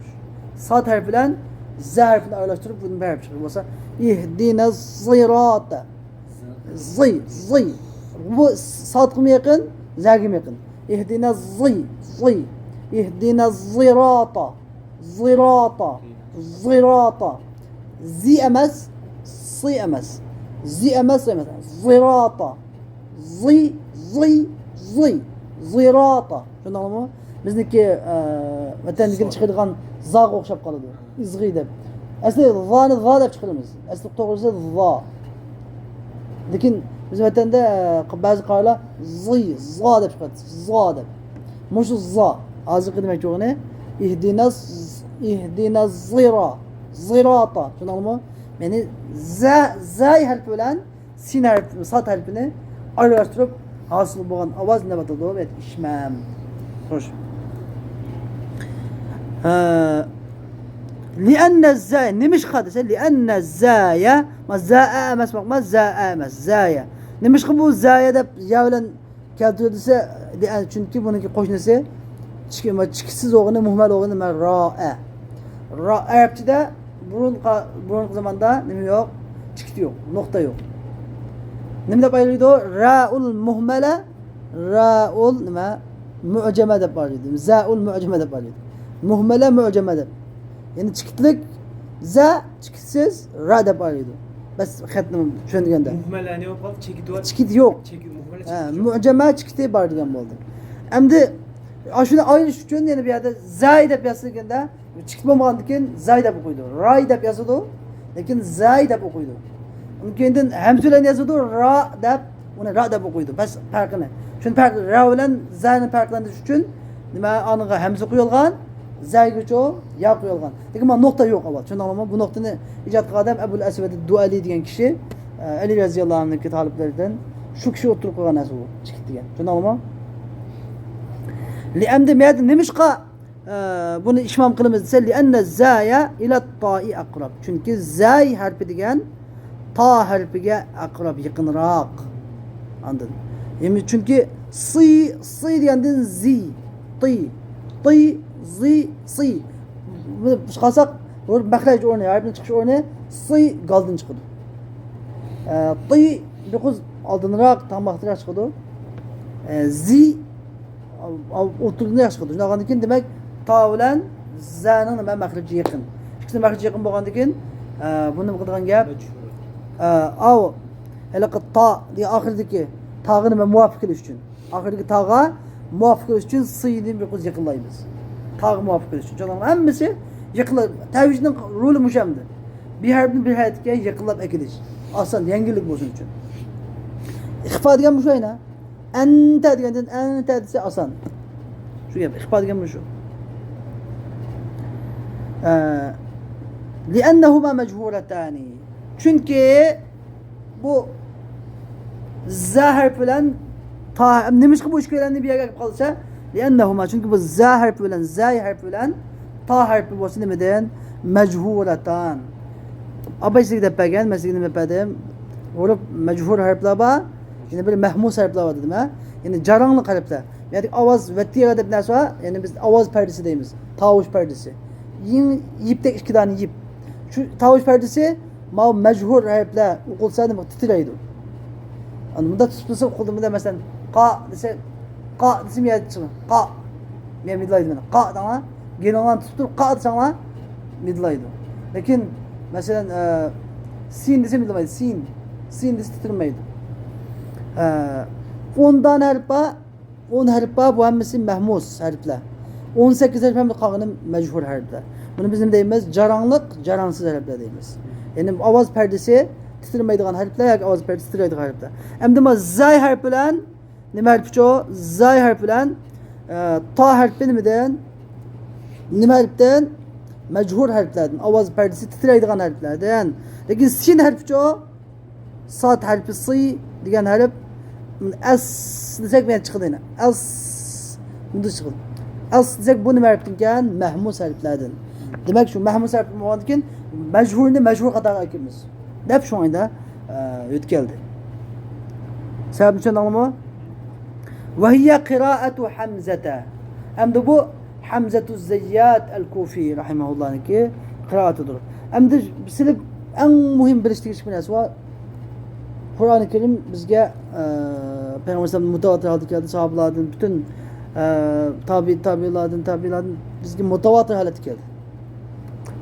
A: Sad harfi bilan za harfini aralashtirib bundan bir harf chiqib bo'lsa, ihdinas sirata. Zi. Bu sadga yaqin, zaga yaqin. Ihdinas zi. Ihdinas sirata. Zirata. Zi emas, si emas. Zi emas. Zirata. Zi. Zirata. Shundaqmi? Bizniki vatandagilar chiqadigan za'ga o'xshab qoladi. Izg'i deb. Asli za'ni za deb chiqaramiz. Asli to'g'risi za. Lekin biz vatanda ba'zi qarilar za deb chiqadi. Za deb. Mushu za. Hozirgi demak yo'g'ini ihdinas zirata. Shundaqmi? Ya'ni za harfi bilan sin harfi, sad harfini aralashtirib hosil bo'lgan ovoz nima bo'ladi? Ishmam. Xo'sh. لأن الزايا نمش خادسة لأن الزايا ما زاء ما زاء زايا نمش خبو زايا ده جاولا كاتودسة لأن çünkü bununki qo'shnisi chiksiz o'g'ini muhmal o'g'ini ma ra'a arabchada burun zamanda nima yo'q, chikit yo'q, nuqta yo'q. Nima deb aytadi? Ra'ul muhmala, ra'ul nima mu'jama deb aytadi. Za'ul mu'jama deb aytadi. Muhmala mu'jama deb. Yani chikitlik za chikitsiz ra deb aytadi. Bas xatni tushunganda.
B: Muhmala ne yo'q, chekit yo'q.
A: Chikit yo'q. Mu'jama chikiti bor degan bo'ldi. Endi shuni ayirish uchun yana bu yerda zay deb yozilganda chikit bo'lmagandan keyin zay deb o'qiydi. Ray deb yozadi, lekin zay deb o'qiydi. Undan hamzalarni yozadi, ra deb, uni ra deb o'qiydi. Bas farqini. Chunki farq ra bilan zayni farqlantirish uchun nima aniga hamza qo'yilgan, zaygacha ya qo'yilgan. Lekin bu nuqta yo'q avval. Shundaqmi? Bu nuqtani ijod qilgan odam Abul Asvad ad-Duali degan kishi, Ali roziyallohu anhu taliblaridan shu kishi o'tirib qo'ygan narsa bu, chikit degan. Shundaqmi? Li'amda miyada nimishqa buni ishmam qilamiz desa, li'anna zaya ila ta'i aqrab. Chunki zay harfi degan ta harfiga aqrab, yaqinroq. Anladın? Yani çünkü si degandan zi, zi. Bunu chiqarsak, mahraj o'rni, harfning chiqish o'rni si galdin chiqadi. Biroz oldinroq, tamaqroq chiqadi. Zi o'tirganda chiqadi. Shundan keyin demak ta bilan zaning nima mahraji yaqin. Ikkisi mahraji yaqin bo'lgandan keyin buni qilgan gap av halaqa ta degan oxiridagi tag'ini nima muvofiq qilish uchun. Oxiridagi tag'a muvofiq qilish uchun siyni biroz yaqinlaymiz. Tag'i muvofiq qilish uchun. Hammasi yaqinlab. Tavhidning roli mushamdi. Bir harfni bir harfga yaqinlab ekilish. Oson, yangilik bo'lsin uchun. İxfa degan bu shayna. Anta degandan anta desa oson. Shu gap, ixfa degan bu shu. لأنهما مجهولتان. Çünkü bu za harfi bilan ta nimaga bu ishkalanni bir yerga qolsa, لأنهما çünkü bu za harfi bilan zay harfi bilan ta harfi bo'lsa nimadan majhulatan. Abaysizlik deb bergan, masalan nima dedim? O'rib majhul harflar bor, yana bir mahmus harflar bor dedim, ha? Yani jarangli harflar. Yani ovoz va tira deb narsa var. Yani biz ovoz perdesi deymiz. Tovush perdesi. Yipdek ikki dona yip. Shu tovush perdesi ma majhur harflar o'qilsa nima titraydi. Ani bunda tutsa o'qildimda masalan qa desa qa desam yetishmi? Qa. Men midlaydi mana. Qa dama. Genondan tutib qa desam midlaydi. Lekin masalan sin desam midlamaydi. Sin desa titirmaydi. 10 dona harf bor. 10 harf bor, bu hammasi mahmus harflar. 18 harf ham qolgani majhur harflar. Buni biz nima deymiz? Jarangliq, jaransiz harflar deymiz. Yani ovoz perdesi titirmaydigan harflar yoki ovoz perdesi titraydigan harflar. Endi bu zay harfi bilan nima harfi o? Zay harfi bilan ta harfi nimadan? Nima harfdan? Majhur harflardan, ovoz perdesi titraydigan harflardan. Lekin sin harfi o? Sad harfi si degan harf as desak men chiqdi yana. As bunda chiqdi. As desak bu nima harfdan ekan? Mahmus harflardan. Demek şu mahmus harfi bo'lgandan majhurni majhur qatoriga aytamiz. Deb shu oyda o'tkeldi. Sababni tushundingmi? Va hiya qira'atu Hamzata. Endi bu Hamzatu Zayyat al-Kufi rahimahullohniki qira'atidir. Endi sizlar eng muhim bilishlik narsa var. Qur'oni Karim bizga Peygamber mutawatir holda keldi, sahobalardan bütün tabi'lardan bizga mutawatir holatda keldi.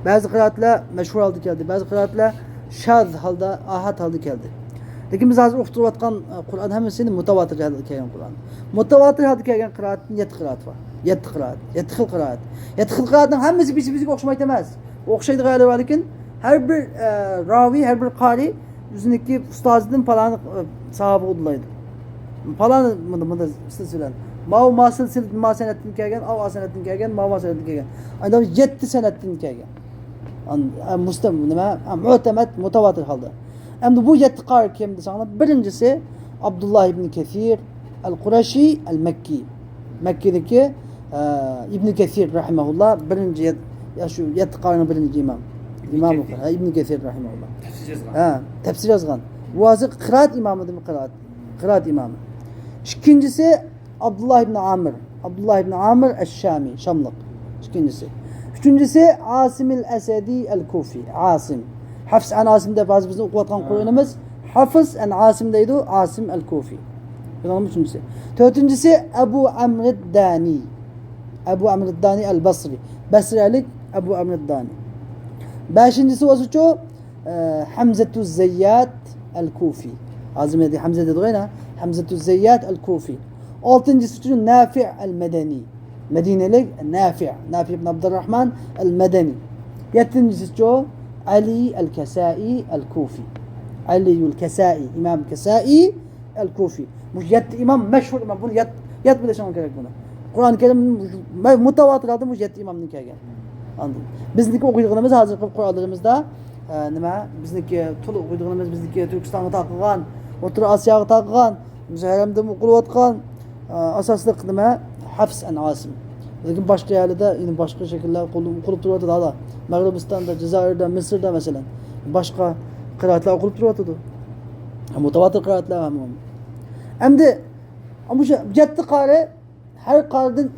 A: Bazı qiraatlar meşhur halda geldi, bazı qiraatlar şaz halda, ahad halda geldi. Lekin biz hozir o'qitayotgan Qur'on hammasini mutawatir halda kelgan Qur'on. Mutawatir halda kelgan qiraatning 7 qiraat bor. 7 qiraat, 7 xil qiraat. 7 xil qiraatning hammasi bir-biriga o'xshamaydi emas. O'xshaydi g'ayri var lekin har bir ravi, har bir qari o'ziniki ustozidan falan sahoba o'dlaydi. Falan bunda silsilan. Ma sanatdan kelgan, av sanatdan kelgan, ma sanatdan kelgan. Ayda 7 sanatdan kelgan. Mustam nima? Mu'tamad mutawatir holda. Endi bu 7 qari kim desanglar, birincisi Abdullah ibn Kathir al-Qurashi al-Makki. Makkadagi Ibn Kathir rahimahullah birinchi ya shu 7 qarining birinchi imom. İmam İbn Kathir rahimahullah. Tefsir yazgan. Bu hozir qiraat imomi deb qiraat imomi. İkincisi Abdullah ibn Amr. Abdullah ibn Amr eş-Şami, Şamlık. İkincisi. Üçüncüsü Asim el-Esedi el-Kufi. Asim. Hafs an Asim de bazı bizim okuyatkan Kur'an'ımız. Hafız an Asim deydi. Asim el-Kufi. Bunun üçüncüsü. Dördüncüsü Ebu Amr el-Dani. Ebu Amr el-Dani el-Basri. Basrilik Ebu Amr el-Dani. Beşincisi o suçu Hamzatu Zayyat el-Kufi. Azimedi Hamza dedi oyna. Hamzatu Zayyat el-Kufi. Altıncısı suçu Nafi' el-Medeni. Medinelik Nafi'. Nafi' ibn Abdurrahman el-Medeni. Yedincisi suçu Ali el-Kesai el-Kufi. Ali el-Kesai. İmam Kesai el-Kufi. Bu yedi imam meşhur imam. Bunu yet bileşen gerek buna. Kur'an-ı Kerim mutawatir aldı bu yedi imamın kelgan. Anladım. Bizniki o'qiydiganimiz hozir Qur'onlarimizda nima? Bizniki to'liq o'qiydiganimiz bizniki Turkistonga taqilgan, O'rta Osiyoga taqilgan, Muzaharamda o'qilayotgan asosliq nima? Hafs an Asim. Lekin boshqa yerlarda endi boshqa shakllar o'qilib turadi da. Mag'ribistonda, Jazoirda, Misrda masalan boshqa qiraatlar o'qilib turadi. Mutawatir qiraatlar ham. Endi bu 7 qari har qaridan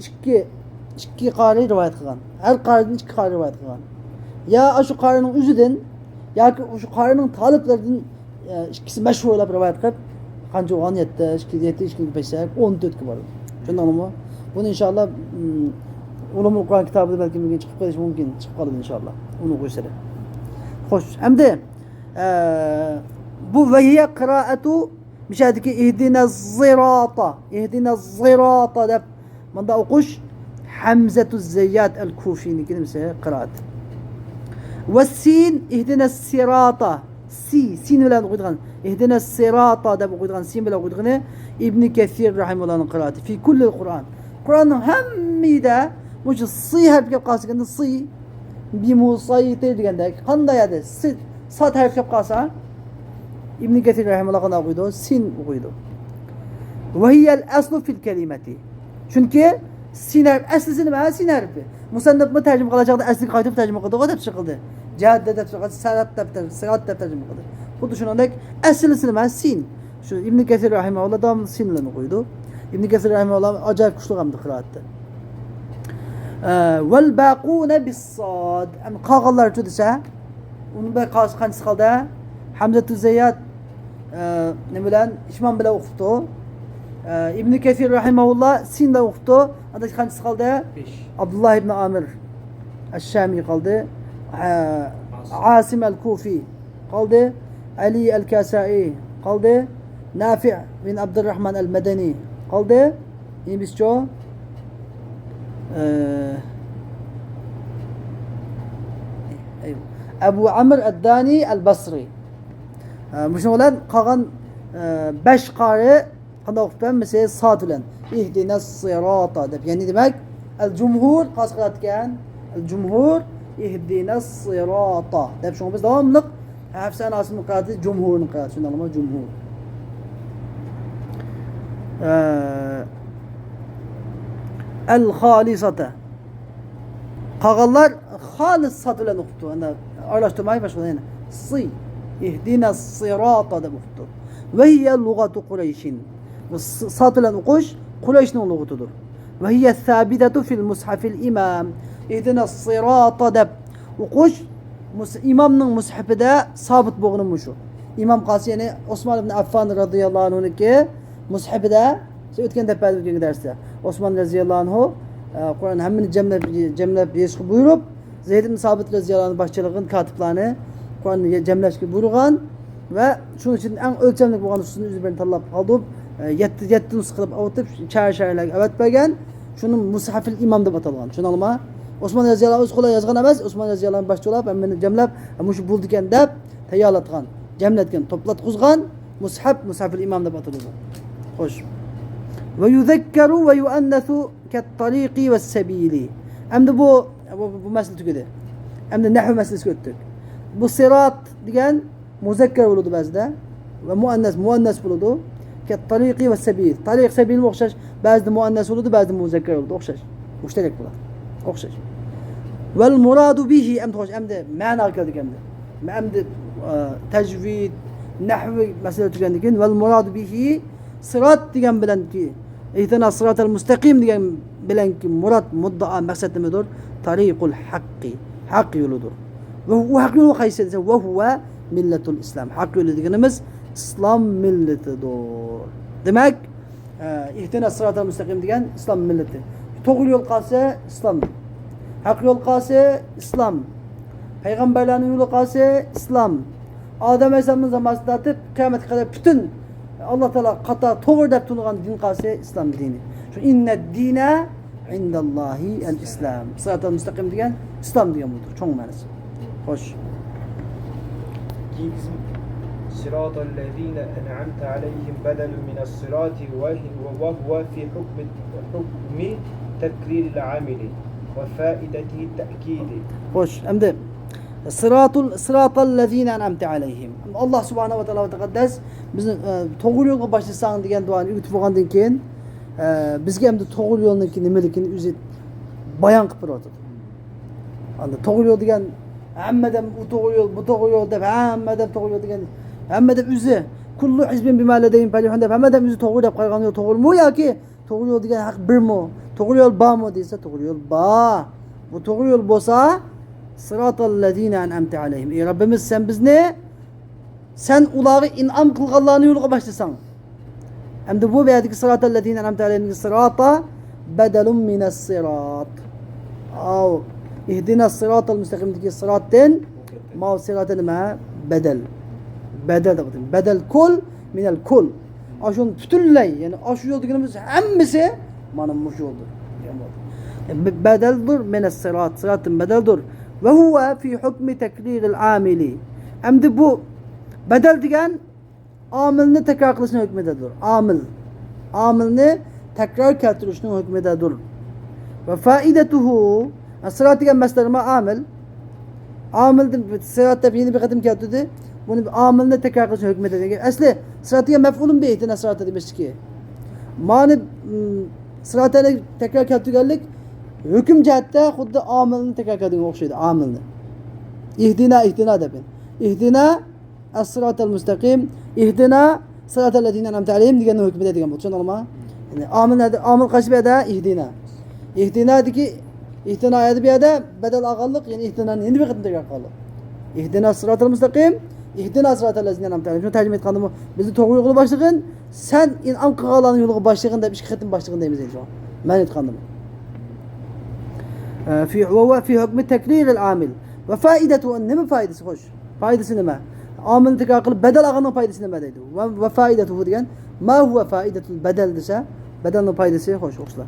A: 2 qari rivoyat qilgan. Her qaridan 2 qari rivoyat qilgan. Ya shu qarining o'zidan yoki shu qarining toliblaridan ikkisi mashhurlab rivoyat qilib, qancha o'g'an 7, 2, 5, 14 ga boradi. Tushundingmi? Buni inshaalloh Ulumul Qur'on kitobida balki menga chiqib qolishi mumkin, chiqib qoladi inshaalloh. Uni qo'yishadi. Xo'sh, endi bu vahiya qiraatu mishadiki ihdina zirata deb bunda o'qish Hamzatu Zayyat el-Kufi'nin kelimesi kıraat. Ve sin ihdina sirata. Sin bilen okuyduğun. İhdina sirata da okuyduğun. Sin bilen okuyduğun. İbn Kathir rahimullah'ın kıraati. Fi kullil Kur'an. Kur'an'ın hemmide bu si harf kep kalsa kendi si bimusaytir digende. Kanda yadı. Sat harf kep kalsa İbn Kathir rahimullah'ın okuyduğu. Sin okuyduğu. Ve hiyel aslu fil kelimeti. Çünkü sin harf aslisi nima? Sin harfi. Musannif mi tercüme qilacaqda asliga qaytib tercüme qildi, deb chiqildi. Jadda deb chiqildi, sanat deb tercüme qildi. Xuddi shuningdek aslisi nima? Sin. Şu İbn Kathir rahimahullah dam sin bilan qo'ydi. İbn Kesir rahimehullah acayip kuchli hamdi qiraatda. Vel baquna bis sad. Am qolganlar uchun desa, uni bir qanchasi qoldi? Hamzatu Zayyad ne bilan ishmon bilan o'qibdi. İbn Kesir rahimehullah sin bilan o'qibdi. Anda qanchasi qoldi?
B: 5.
A: Abdullah ibn Amir Ash-Shami qoldi. Asim al-Kufi qoldi. Ali al-Kasai qoldi. Nafi' bin Abdurrahman al-Madani qoldi. Endi bizcho Abu Amr ad-Dani al-Basri. Muşulan qolgan 5 qari qanday o'qibman? Mesela sot bilan ihdinas sirata deb. Ya'ni demak al-jumhur qasqatgan al-jumhur ihdinas sirata deb shuni biz davomli hafsan asl qirati jumhurni qirati shundaymi? Jumhur. El-halisata. Qolganlar xolis sot bilan o'qibdi. Ana aralashtirmay boshqa yana. Si ihdinas sirata deb o'qibdi. Ve hiye lugatu Qurayshin. Sot bilan o'qish Qurayshning lug'atidir. Ve hiye sabitatu fil mushafil imam. İhdina sirata deb o'qish imomning mushafida sabit bo'lgani shu. İmam Qasi yani Osman ibn Affan radhiyallohu anhu'niki mushafida o'tgan dafadagi darsda Osman radhiyallohu anhu Qur'on hammani jamlab yezishga buyurib, Zayd ibn Sabit radhiyallohu anhu boshchiligini katiblarni Qur'onni jamlashga buyurgan va shuning uchun eng o'lchamli bo'lgan ustunni o'zi bilan tanlab qolib, 7 nusxa qilib o'tib, char-charlarga avatmagan, shuni mushafil imom deb atalgan. Tushunalmi? Osman radhiyallohu anhu o'z qo'liga yozgan emas, Osman radhiyallohu anhu boshchilab, hammani jamlab, mushu bo'ldi ekan deb tayyorlatgan, jamlatgan, toplatqizgan mushafil imom deb ataladi. Xo'sh. Ve yuzekkeru ve yuannasu ket-tariqi ve's-sabili. Endi bu masala tugadi. Endi nahv masalasiga o'tdik. Bu sirat degan muzakkar bo'ladi ba'zida va muannas bo'ladi. Ket-tariqi ve's-sabil. Tariq sabilga o'xshash, ba'zida muannas bo'ladi, ba'zida muzakkar bo'ladi, o'xshash. Mushtarak bo'ladi. O'xshash. Vel muradu bihi endi ma'no keldik endi. Endi tajvid, nahv masala tugandan keyin vel muradu bihi sirat degan bilanki İhdina sıratal mustaqim degan bilanki murad muddao maqsad nimadir? Tariqul haqqi. Haq yo'lidir. Va u haq yo'li qaysi desa, va huwa millatul islam. Haq yo'li deganimiz islom millatidir. Demak, ihdina sıratal mustaqim degan islom millati. To'g'ri yo'l qolsa islom. Haq yo'l qolsa islom. Payg'ambarlarning yo'li qolsa islom. Odam alayhisolamning zamonida tortib qiyomatga qadar butun Allah Teala qata to'g'ri deb tungan din qolsa islom dini. Shu inna dina indallahi al-islam. Sıratal mustaqim degan islom degan bo'ldi. Cho'ng ma'nosi. Xo'sh.
B: صراط الذين أنعمت عليهم بدل من الصراط وهو في حكم تكرير العامل وفائدته التأكيد.
A: Xo'sh. Endi sıratal lezine en'amte aleyhim. Allah subhanahu ve taala taqaddas bizni to'g'ri yo'lga boshlasang degan duoni o'tib bo'lgandan keyin bizga endi to'g'ri yo'lniki nimaligini o'zi bayon qilib beradi. Endi to'g'ri yo'l degan hammadan bu to'g'ri yo'l, bu to'g'ri yo'l deb hammadan to'g'ri yo'l degan hammadan o'zi kullu hizbin bima ladayhim farihun deb hammadan o'zi to'g'ri deb qo'ygan yo'l to'g'rimi yoki to'g'ri yo'l degan haq birmi? To'g'ri yo'l bormi desa to'g'ri yo'l bor. Bu to'g'ri yo'l bo'lsa sıratal lezine en'amte aleyhim. Ey Rabbimiz sen uları in'am qilganlarni yo'lga başlasan. Endi bu yerdagi sıratal lezine en'amte aleyhim sirata badalun minas sirat. Aw ihdina sıratal mustaqimdagi siratdan ma sirata nima? Badal. Badal deb aytdim. Badal kul minal kul. Ashun butunlay, ya'ni ashu yo'l deganimiz hammasi mana mush yo'ldir. Badaldur minas sirat. Siratdan badaldur. Ve huve fi hukmi tekriril amili. Endi bu bedel degan amilni tekrar qilishning hukmidadir. Amilni tekrar keltirishning hukmidadir. Ve faidatuhu sirat degan masdarma amil. Amilni sirat deb yeni bir qatim keltirdi. Buni amilni tekrar qilishning hukmidadir. Asli sirat degan maf'ulun bihi sirat demekki. Mani siratni tekrar keltirganlik hüküm cihatte xuddi amilni tekrar qiladigan o'xshaydi, amilni. İhdina deb. İhdina as-siratal mustaqim, ihdina siratal lezina en'amte aleyhim degan hukmida degan bo'ldi. Tushundingmi? Yani amil kaç bir ada? İhdina. İhdina ki ihtina ayeti bir ada bedel ağallık yani ihtinanın yeni bir kıtımda ağallık. İhdina sıratel müstakim, ihdina sıratel lezine namte alayhim. Şunu tercüme etkandı mı? Bizi doğru yolu başlıkın, sen in'am kıgalanın yolu başlıkın da bir şey kıtım başlıkın deyimiz değil şu an. Ben etkandı mı? في حكم التكرير العامل وفائدته ne mi faydası hoş faydası ne amilin tekrar kılıp bedel ağanın faydası ne deydi ve faidetuhu diyen ma huve faidetul bedel dese bedelin faydası hoş hoşlar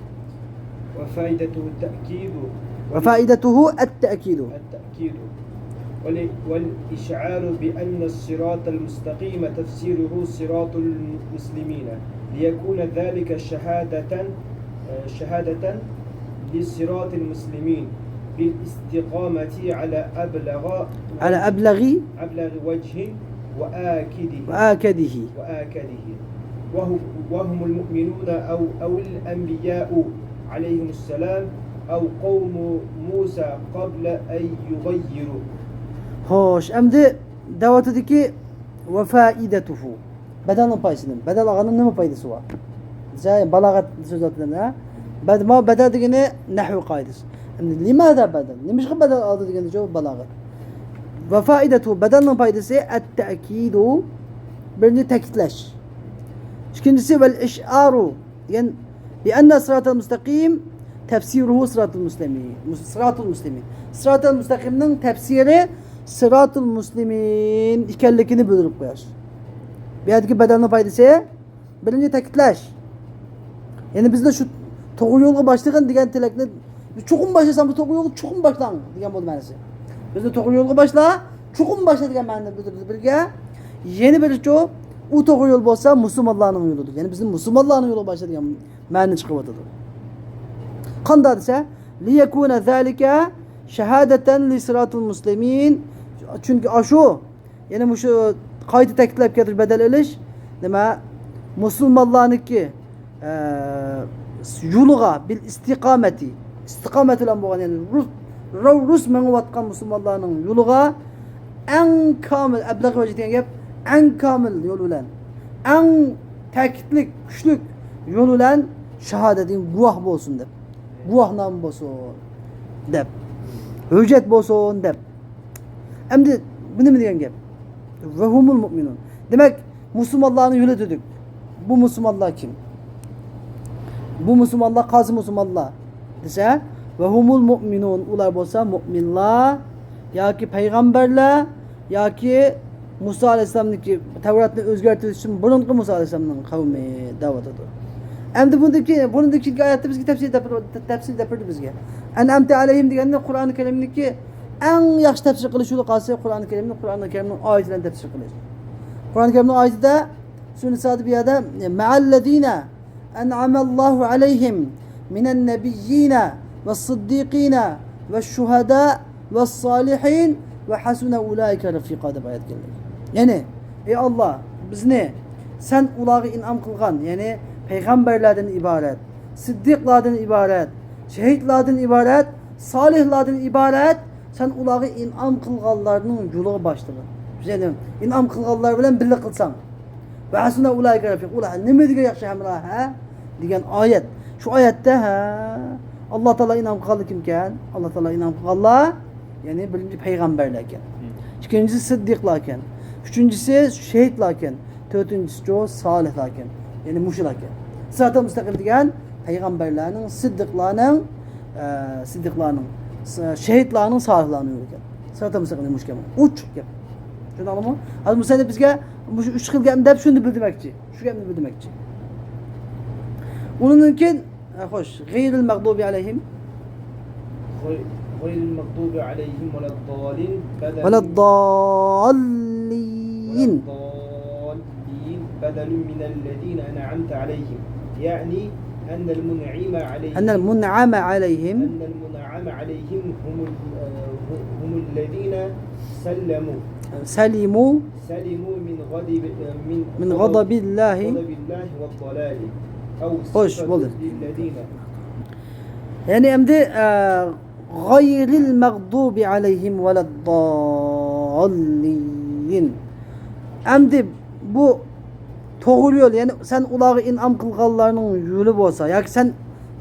B: وفائدته التأكيد
A: ve faidetuhu et-te'kidu
B: التأكيد والإشعار بأن الصراط المستقيم تفسيره صراط المسلمين ليكون ذلك شهادة لصراط المسلمين بالاستقامة على
A: أبلغ
B: وجه وآكده وهم المؤمنون أو الأنبياء عليهم السلام أو قوم موسى قبل أن يغيروا.
A: hoş emdi davatedeki ve faidetuhu bedelin faydası bedel ağanın ne faydası var zay balagat sözlerinde بدل دقيقة نحو قايدس لماذا بدل؟ لمش بدل أرض دقيقة جو بلاغة وفائدته بدل فائدته التأكيد برني تكتلش شكنسي والإشعار يعني بأن الصراط المستقيم تفسيره صراط المسلمين صراط المستقيم تفسيره صراط المسلمين إكلكني بلرب قياش بهذه بدل فائدته برني تكتلش yani bizde şu toğu yolu başlayın diyen tilekne çokum başlasam bu toğu yolu çokum başlan diyen bu mənası. Bizde toğu yolu başla çokum başla diyen mənada biz birge yeni bir çoğu o toğu yol bolsa Müslümanların yoludur. Yani bizim Müslümanların yolu başla diyen məni çıkıp atıdır. Qanda dese liyekuna zalika şehadeten li sıratul muslimin çünkü aşu yani şu kaydı teklif getir bedel eliş deme Müslümanların ki yoluğa bil istikameti istikametle bu yani Rus menvatkan Müslümanların yoluğa en kamil ablak vecihten gap en kamil yolulan en tekitlik güçlük yolulan şehadetin guah bolsun dep guahnam bolsun dep hüccet bolsun dep emdi bunu mu diyen gap ve humul mu'minun demek Müslümanların yolu dedik bu Müslümanlar kim? Bu Müslümanlar kazı Müslümanlar dese ve humul mu'minun ular bolsa mu'minlar ya ki peygamberler ya ki Musa Aleyhisselam'daki Tevrat'ını özgertiriş için burunki Musa Aleyhisselam'ın kavmi davatıdır. Emdi bundaki ayette bizge tefsir yapırdı bizge. En emte aleyhim diyenler Kur'an-ı Kerim'deki en yaxşı tefsir kılışı yolu kalsa Kur'an-ı Kerim'in ayetinden tefsir kılıyor. Kur'an-ı Kerim'in ayeti de Sünni Sa'dı bir yerde me'allezine en'amallahu aleyhim minen nebiyyine ve sıddikine ve şuhada ve salihin ve hasune ulaike rafika da ayet geldi. Yani ey Allah biz ne? Sen ulağı inam kılgan yani peygamberlerden ibaret, sıddıklardan ibaret, şehitlerden ibaret, salihlerden ibaret sen ulağı inam kılganlarının yolu başlığı. Güzelim. İnam kılganlar bilen birlik kılsan. Ve hasune ulaike rafika. Ula ne mi diye yakşı hamla ha? Diyen ayet. Şu ayette ha Allah Teala inam kılgalı kimken? Allah Teala inam kılgalı yani birinci peygamberlerken. İkincisi sıddıklarken. Üçüncüsü şehitlerken. Dördüncüsü o salihlerken. Yani muşilerken. Sırat-ı müstakim diyen peygamberlerinin, sıddıklarının, şehitlerinin, salihlerinin yürürken. Sırat-ı müstakim muşkem. Uç yap. Şunu anladın mı? Az Musa'da bizge bu üç yıl gelmedi hep şunu bildirmekçi. Şu gelmedi bildirmekçi. Onun için hoş. Gayril mağdubi aleyhim.
B: غير المغضوب عليهم ولا الضالين
A: ولا الضالين
B: بدل من الذين أنعمت عليهم يعني أن المنعم عليهم هم الذين سلموا من غضب الله والضلال أو للذين
A: يعني أمدي غير المغضوب عليهم ولا الضالين. Emdi bu to'g'ri yo'l, ya'ni sen ularga in'om qilganlarning yo'li bo'lsa yoki sen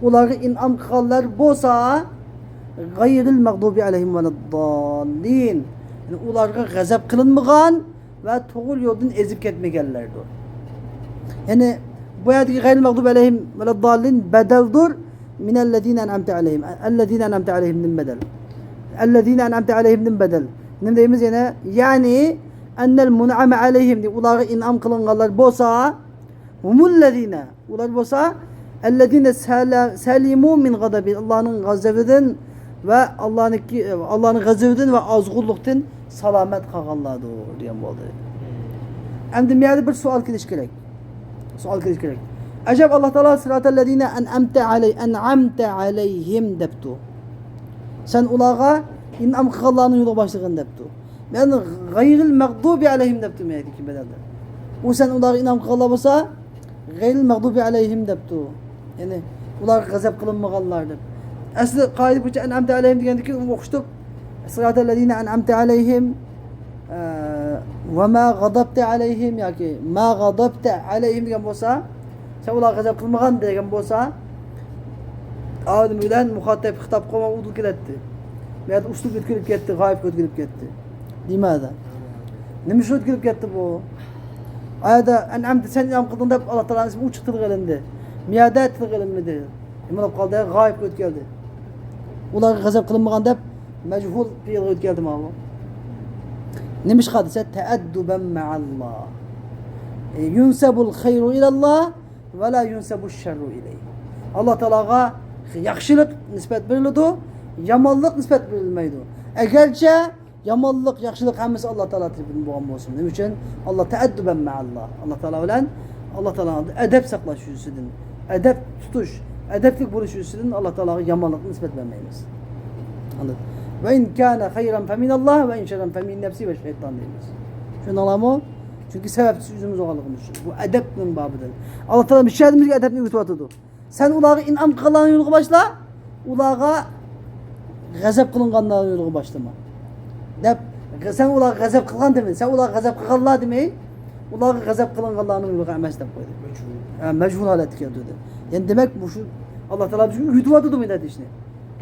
A: ularga in'om qilganlar bo'lsa g'ayril mag'dubi alayhim valaddallin, yani ularga g'azab qilinmagan va to'g'ri yo'ldan ezib ketmaganlardir. Yani bu yerdeki gayril mağdubi aleyhim veleddallin bedeldur minellezine en'amte aleyhim. Ellezine en'amte aleyhim'nin bedel. Ellezine en'amte aleyhim'nin bedel. Ne deyimiz yani ennel mun'ame aleyhim diye ulara in'am kılınganlar bolsa humullezine ular bolsa ellezine selimu min gadabi Allah'ın gazabından ve Allah'ın gazabından ve azgulluktan salamet kalganlardır diyen oldu. Hem de bir sual kiliş gerek. Sual kiliş gerek. Acaba Allah Teala sıratellezine en'amte aleyhim deptu. Sen ulağa in'am kılganların yolu başlığın deptu. Yani gayril mağdubi aleyhim deptu meydi ki bedelde. O sen ulağa in'am kılganlar olsa gayril mağdubi aleyhim deptu. Yani ulağa gazap kılınmaganlar dep. Aslı kaide bu en'amte aleyhim diyendik ki okuştuk. Sıratellezine en'amte aleyhim ve ma gadabte aleyhim ya ki ma gadabte aleyhim diyen olsa sen ular gazap kılmagan diyen olsa Adem bilen muhatap hitap kılma udul gitti. Ya da uslub etkilip gitti, gayb etkilip gitti. Limada? Nimiş etkilip gitti bu? Ayada en'amte sen in'am kıldın da Allah Teala'nın ismi uç tılgılındı. Miyade tılgılındı. İman kaldı gayb etkildi. Ular gazap kılmagan da mechul bir etkildi mi Allah? Nimiş hadise teadduben ma'allah. Yunsabul hayru ilallah ve la yunsabul şerru ileyh. Allah Teala'ga yaxşılık nispet verildi, yamanlık nispet verilmeydi. Egerçe yamanlık, yaxşılık hemisi Allah Teala tarafından boğan olsun. Ne için? Allah teadduben ma'allah. Allah Teala bilen Allah Teala'nın edep saklaş yüzüdün. Edep tutuş, edeplik buluş yüzüdün Allah Teala'ga yamanlık nispet vermeyiniz. Anladın? Ve in kana hayran fe minallah ve in şerran fe min nefsi ve şeytan deyimiz. Şunu anlamı? Çünkü sebepsiz yüzümüz oğalıqmış. Bu edepnin babıdır. Allah Teala bir şey demiş ki edepini yutuvatıdı. Sen ulağa in'am kılan yolu başla, ulağa gazap kılınganların yolu başlama. Dep, sen ulağa gazap kılgan demeyin. Sen ulağa gazap kılganlar demeyin. Ulağa gazap kılınganların yolu emez dep koydu. Mecbur halet geldi. Yani demek bu şu Allah Teala bir şey yutuvatıdı mı dedi işte.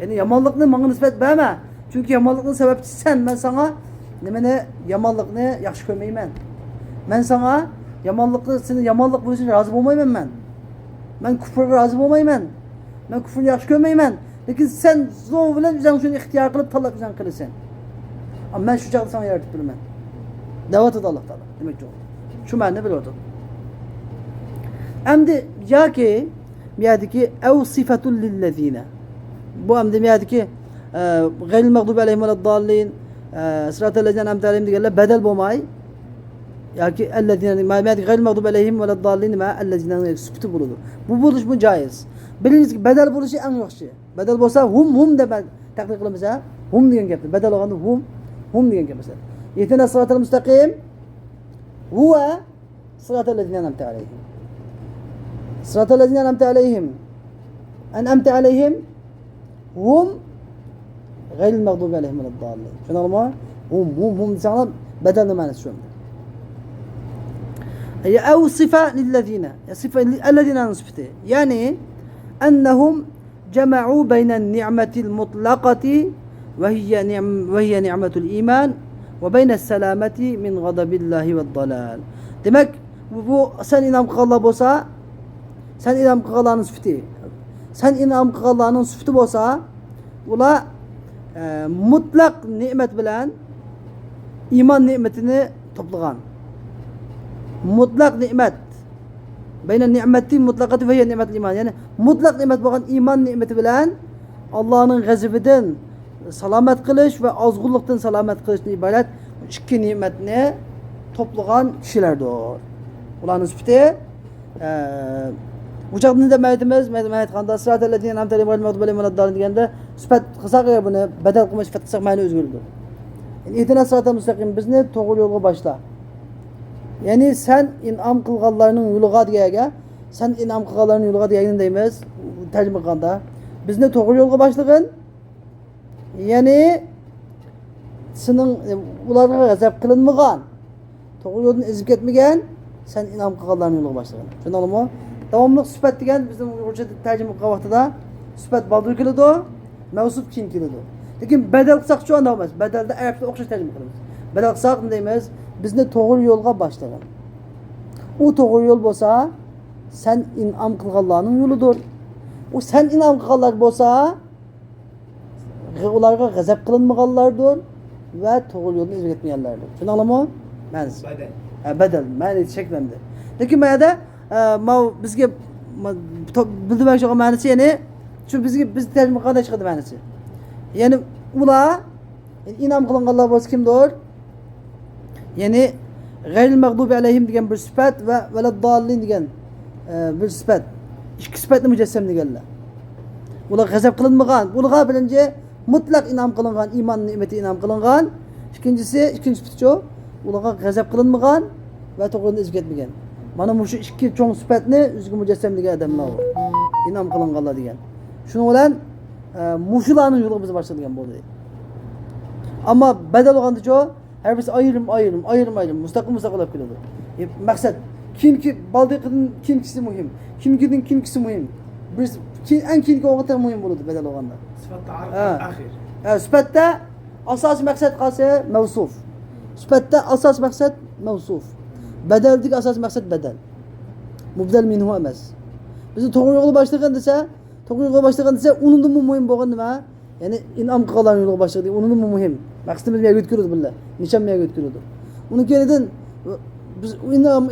A: Yani yamanlıkını bana nispet verme. Çünkü yamanlıkның sebepçisi sen. Ben sana ne yamanlıkını yaxşı görmeyim ben. Ben sana yamanlıklı senin yamanlık bu için razı olmayayım ben. Ben küfür razı olmayayım ben. Ben küfür yaxşı görmeyim ben. Lakin sen zor bilen üzerine şunu ihtiyar kılıp talak üzerine kılırsın. Ama ben şu çağda sana yaratıp bilmem. Davet et Allah Teala. Demek ki o. Şu menne bilirdi. Hem de ya ki miyadi ki ev sifatul lillezine. Bu hem de miyadi ki gayril mağdubi aleyhim veleddallin sıratellezine en'amte aleyhim diyorlar bedel bulmay. Ya ki ellezine miyadi gayril mağdubi aleyhim veleddallin ma ellezine sübtü bulunur. Bu buluş mu caiz. Biliniz ki bedel buluşu en yaxşı. Bedel bolsa hum de ben takdir kılımız ha. Hum diyen geptir. Bedel olanda hum diyen geptir. Yetina sıratel müstakim huve sıratellezine en'amte aleyhim. Sıratellezine en'amte aleyhim. En'amte aleyhim hum gayril mağdubi aleyhim veleddallin. Şunu anlama? Hum sana bedel manası şu anda. أو صفة للذين صفة الذين نصفته يعني أنهم جمعوا بين النعمة المطلقة وهي نعمة الإيمان وبين السلامة من غضب الله والضلال. Demek bu sen inam kılAllah olsa sen inam kılalının sıfatı. Sen inam kılalının sıfatı olsa ula mutlak nimet bilen iman nimetini toplagan. Mutlak nimet. Beyne nimeti mutlakatı ve nimet iman. Yani mutlak nimet olan iman nimeti bilen Allah'ın gazabından salamet kılış ve azgınlıktan salamet kılışını ibaret iki nimetini toplagan kişilerdir. Ulanın sıfatı uçakını da meytimiz kanda sıratellezine en'amte aleyhim gayril mağdubi aleyhim veleddallin degende sıfat kısak ya bunu bedel kılma sıfat kısak ma'ni özgürdür. Yani ihdina sıratel müstakim bizni doğru yolga başla. Yani sen in'am kılganlarının yoluga diyege, sen in'am kılganlarının yoluga diyegini deymiz, tercüme kılganda. Bizni doğru yolga başlığın, yani senin ularga gazap kılınmagan, doğru yoldan ezip ketmegen, sen inom qilganlarning yo'liga boshlagan. Tushundingmi? Davomli sifat degan bizning Uyg'urcha tarjima qilgan vaqtida sifat baldir keladi, mavsuf keyin keladi. Lekin badal qilsak-chi unda emas. Badalda arabcha o'xshash tarjima qilamiz. Badal qilsak nima deymiz? Bizni to'g'ri yo'lga boshlagan. U to'g'ri yo'l bo'lsa, sen inom qilganlarning yo'lidir. U sen inom qilganlar bo'lsa, ularga g'azab qilinmaganlardir va to'g'ri yo'lni izlayotganlardir. Tushundingmi? Ma'nosi. Badal, ma'ni shaklimda. Lekin bu yerda bizga bildirmoqchi bo'lgan ma'nosi, ya'ni shu biz tarjima qilganda chiqadi ma'nosi. Ya'ni ular inom qilinganlar bo'lsa kimdir? Ya'ni g'ayril mag'dubi alayhim degan bir sifat va valaddallin degan bir sifat. İki sifatni mujassam deganlar. Ular g'azab qilinmagan. Ularga birinchi mutlaq inom qilingan, iymon ne'mati inom qilingan. Ikkinchi sifat-chi, ularga g'azab qilinmagan va to'g'rini izib ketmagan. Mana shu ikki cho'ng sifatni o'ziga mujassam degan odamlar bor. Inom qilinganlar degan. Shuning bilan mushularning yo'liga biz boshlagan bo'ldi. Ammo badal olganda-chi, har birisi ayrim mustaqillab keladi. Maqsad kimki baldiqdan kimkisi muhim. Kimkidan kimkisi muhim. Biz en kimki o'g'ita muhim bo'ladi badal olganda.
B: Sifat ta'arruf akhir.
A: Sifatda asosiy maqsad qolsa mavsuf. Sifatda asosiy maqsad mavsuf. Badaldagi asosiy maqsad badal. Mubdal minhu emas. Bizni to'g'ri yo'lga boshlagan desa, undan muhim bo'lgan nima? Ya'ni inom qilganlar yo'lga boshladik. Undan muhim. Maqsadimiz nima yetkazadi bular? Nishon nima yetkazadi? Uni kenidan biz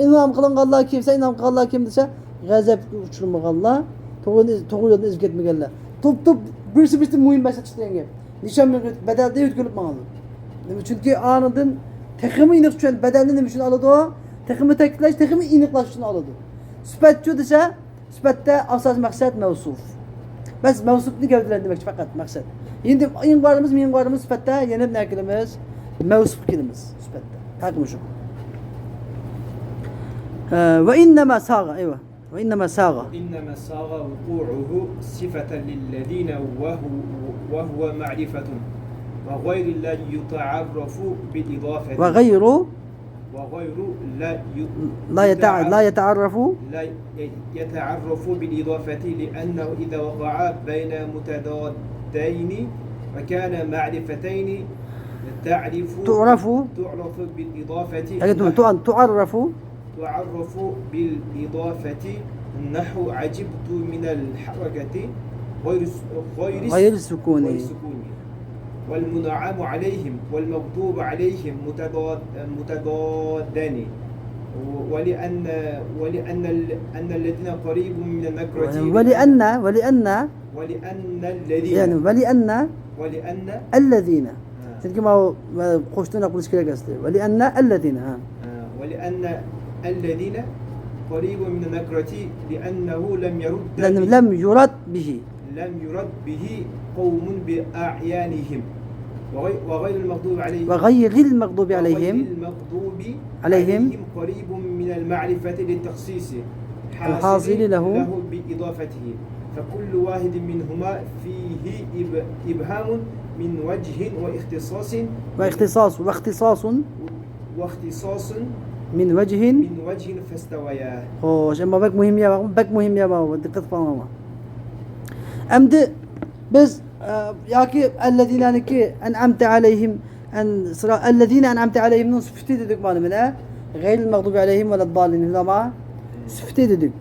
A: inom qilinganlar kim, sen inom qilganlar kim desa, g'azabga uchirmaganlar, to'g'ri yo'lni izib ketmaganlar. Top birisi muhim maqsad chiqgan gap. Nishon badalda yetkazib maqanlar. Nima chunki anidan texmi iniq uchun badalni nima uchun oladi? Texmi ta'kidlash, texmi iniqlash uchun oladi. Sifatchi desa, sifatda asos maqsad mavsuf. Bas mavsufni gavdalantirmoqchi faqat maqsad. Endi minbarimiz sifatda yana nima qilamiz? Mavsuf qilamiz sifatda. Farqi shu. Va innama saga, ayva. وإنما ساغ
B: وقوعه صفة للذين وهو معرفة وغير لا يتعرف بالإضافة
A: وغير
B: لا
A: يتعرف
B: بالإضافة لأنه إذا وقع بين متضادين وكان معرفتين تعرف بالإضافة تعرف بالإضافة نحو عجبت من الحركة غير السكون والمنعم عليهم والمغضوب عليهم متضادان ولأن الذين قريب من النكرة ولأن
A: الذين كما قشتنا قلت كده ولأن
B: الذين قريب من النكرة لأنه
A: لم يرد به
B: قوم بأعيانهم وغير المغضوب عليهم قريب من المعرفة للتخصيص
A: الحاصل له
B: بإضافته فكل واحد منهما فيه إبهام من وجه واختصاص
A: من وجه
B: فاستويا.
A: خوش اما بك مهم يا بابا دقت فهمها. أمد بس ياكي الذين أنعمت عليهم الذين أنعمت عليهم نصفتي دك مال منها غير المغضوب عليهم ولا الضالين لما صفتي دك.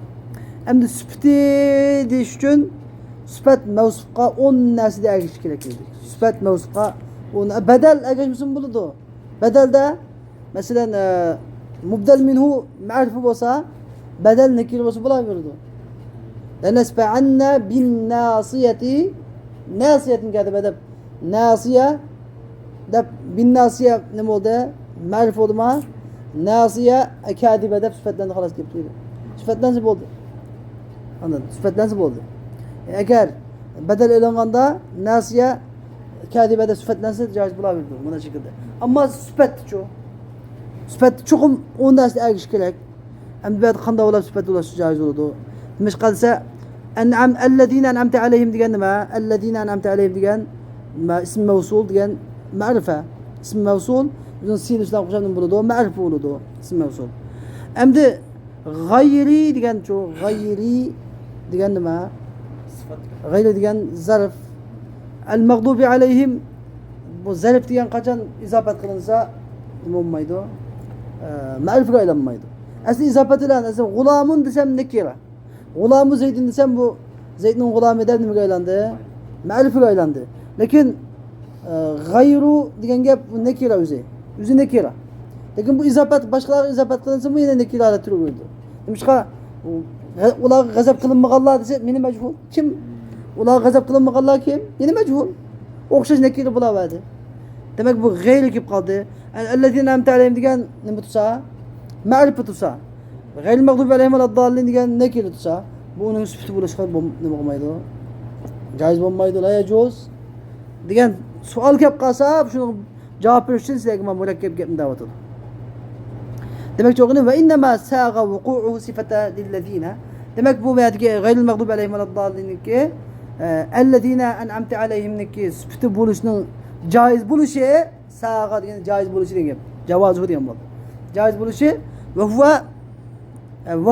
A: أمد صفتي ديشون صفات موصفة on ناس دي أجيش كده صفات موصفة بدل أجيش مسلم بلده بدل ده مثلا مبدل منه معرفة بوصا بدل نكير بوصا بلا يردو لنسبعنا بالناصية ناصية كذا بدل ناصية دب بالناصية نموده معرفة ما ناصية كاذبة دب صفتنا خلاص جبت كده صفتنا زبولده أنا صفتنا زبولده أكار بدل إلى ناصية كاذبة دب صفتنا جاهز بلا يردو من هالشيء كده أما صفت شو صفات شقم وناس أجيش كلك أم بعد خندا ولا صفات ولا شجاع زودو مش قالسا أنعم الذين أنعمت عليهم ديجان ما الذين أنعمت عليهم ديجان ما اسم موصول ديجان معرفة اسم موصول بدون سين وسلام قشام نبلدو معرفة ولدو اسم موصول Endi gayri degan şu gayri degan nima?
B: Sıfat.
A: Gayri degan zarf. El mağdubi aleyhim bu zarf degan qachon izofat qilinsa nima bo'lmaydi? Ma'rifga aylanmaydi. Asli izofat bilan asli g'ulamun desam nakira. G'ulamu Zeydin desam bu Zeydning g'ulami deb nimaga aylandi? Ma'rifga aylandi. Lekin gayru degan gap bu nakira o'zi. O'zi nakira. Lekin bu izofat boshqalarga izofat qilinsa bu yana nakirada turaverdi. Nimishqa ular g'azab qilinmaganlar desa meni majhul. Kim? Ular g'azab qilinmaganlar kim? Meni majhul. O'xshash nakira bo'laverdi. Demak bu g'ayri kelib qoldi. Allazina amta alayhim degan nima tutsa? Ma'rifa tutsa. G'ayri mag'dubi alayhim ad-dallin degan nakira tutsa, bu uning sifati bo'lishga nima bo'lmaydi? Joiz bo'lmaydi, la yajuz. Degan savol kelib qolsa, shuni javob berish uchun sizlarga men murakkab gapni da'vat qildim. Demak cho'g'ini va innama sa'a wuqu'u sifata lillazina. Demak bu yerdagi g'ayril mag'dubi alayhim ad-dallinniki allazina an'amta alayhimniki sifati bo'lishning joiz bo'lishi, sa'a degan joiz bo'lishi degan gap. Javozu degan bo'ldi. Joiz bo'lishi va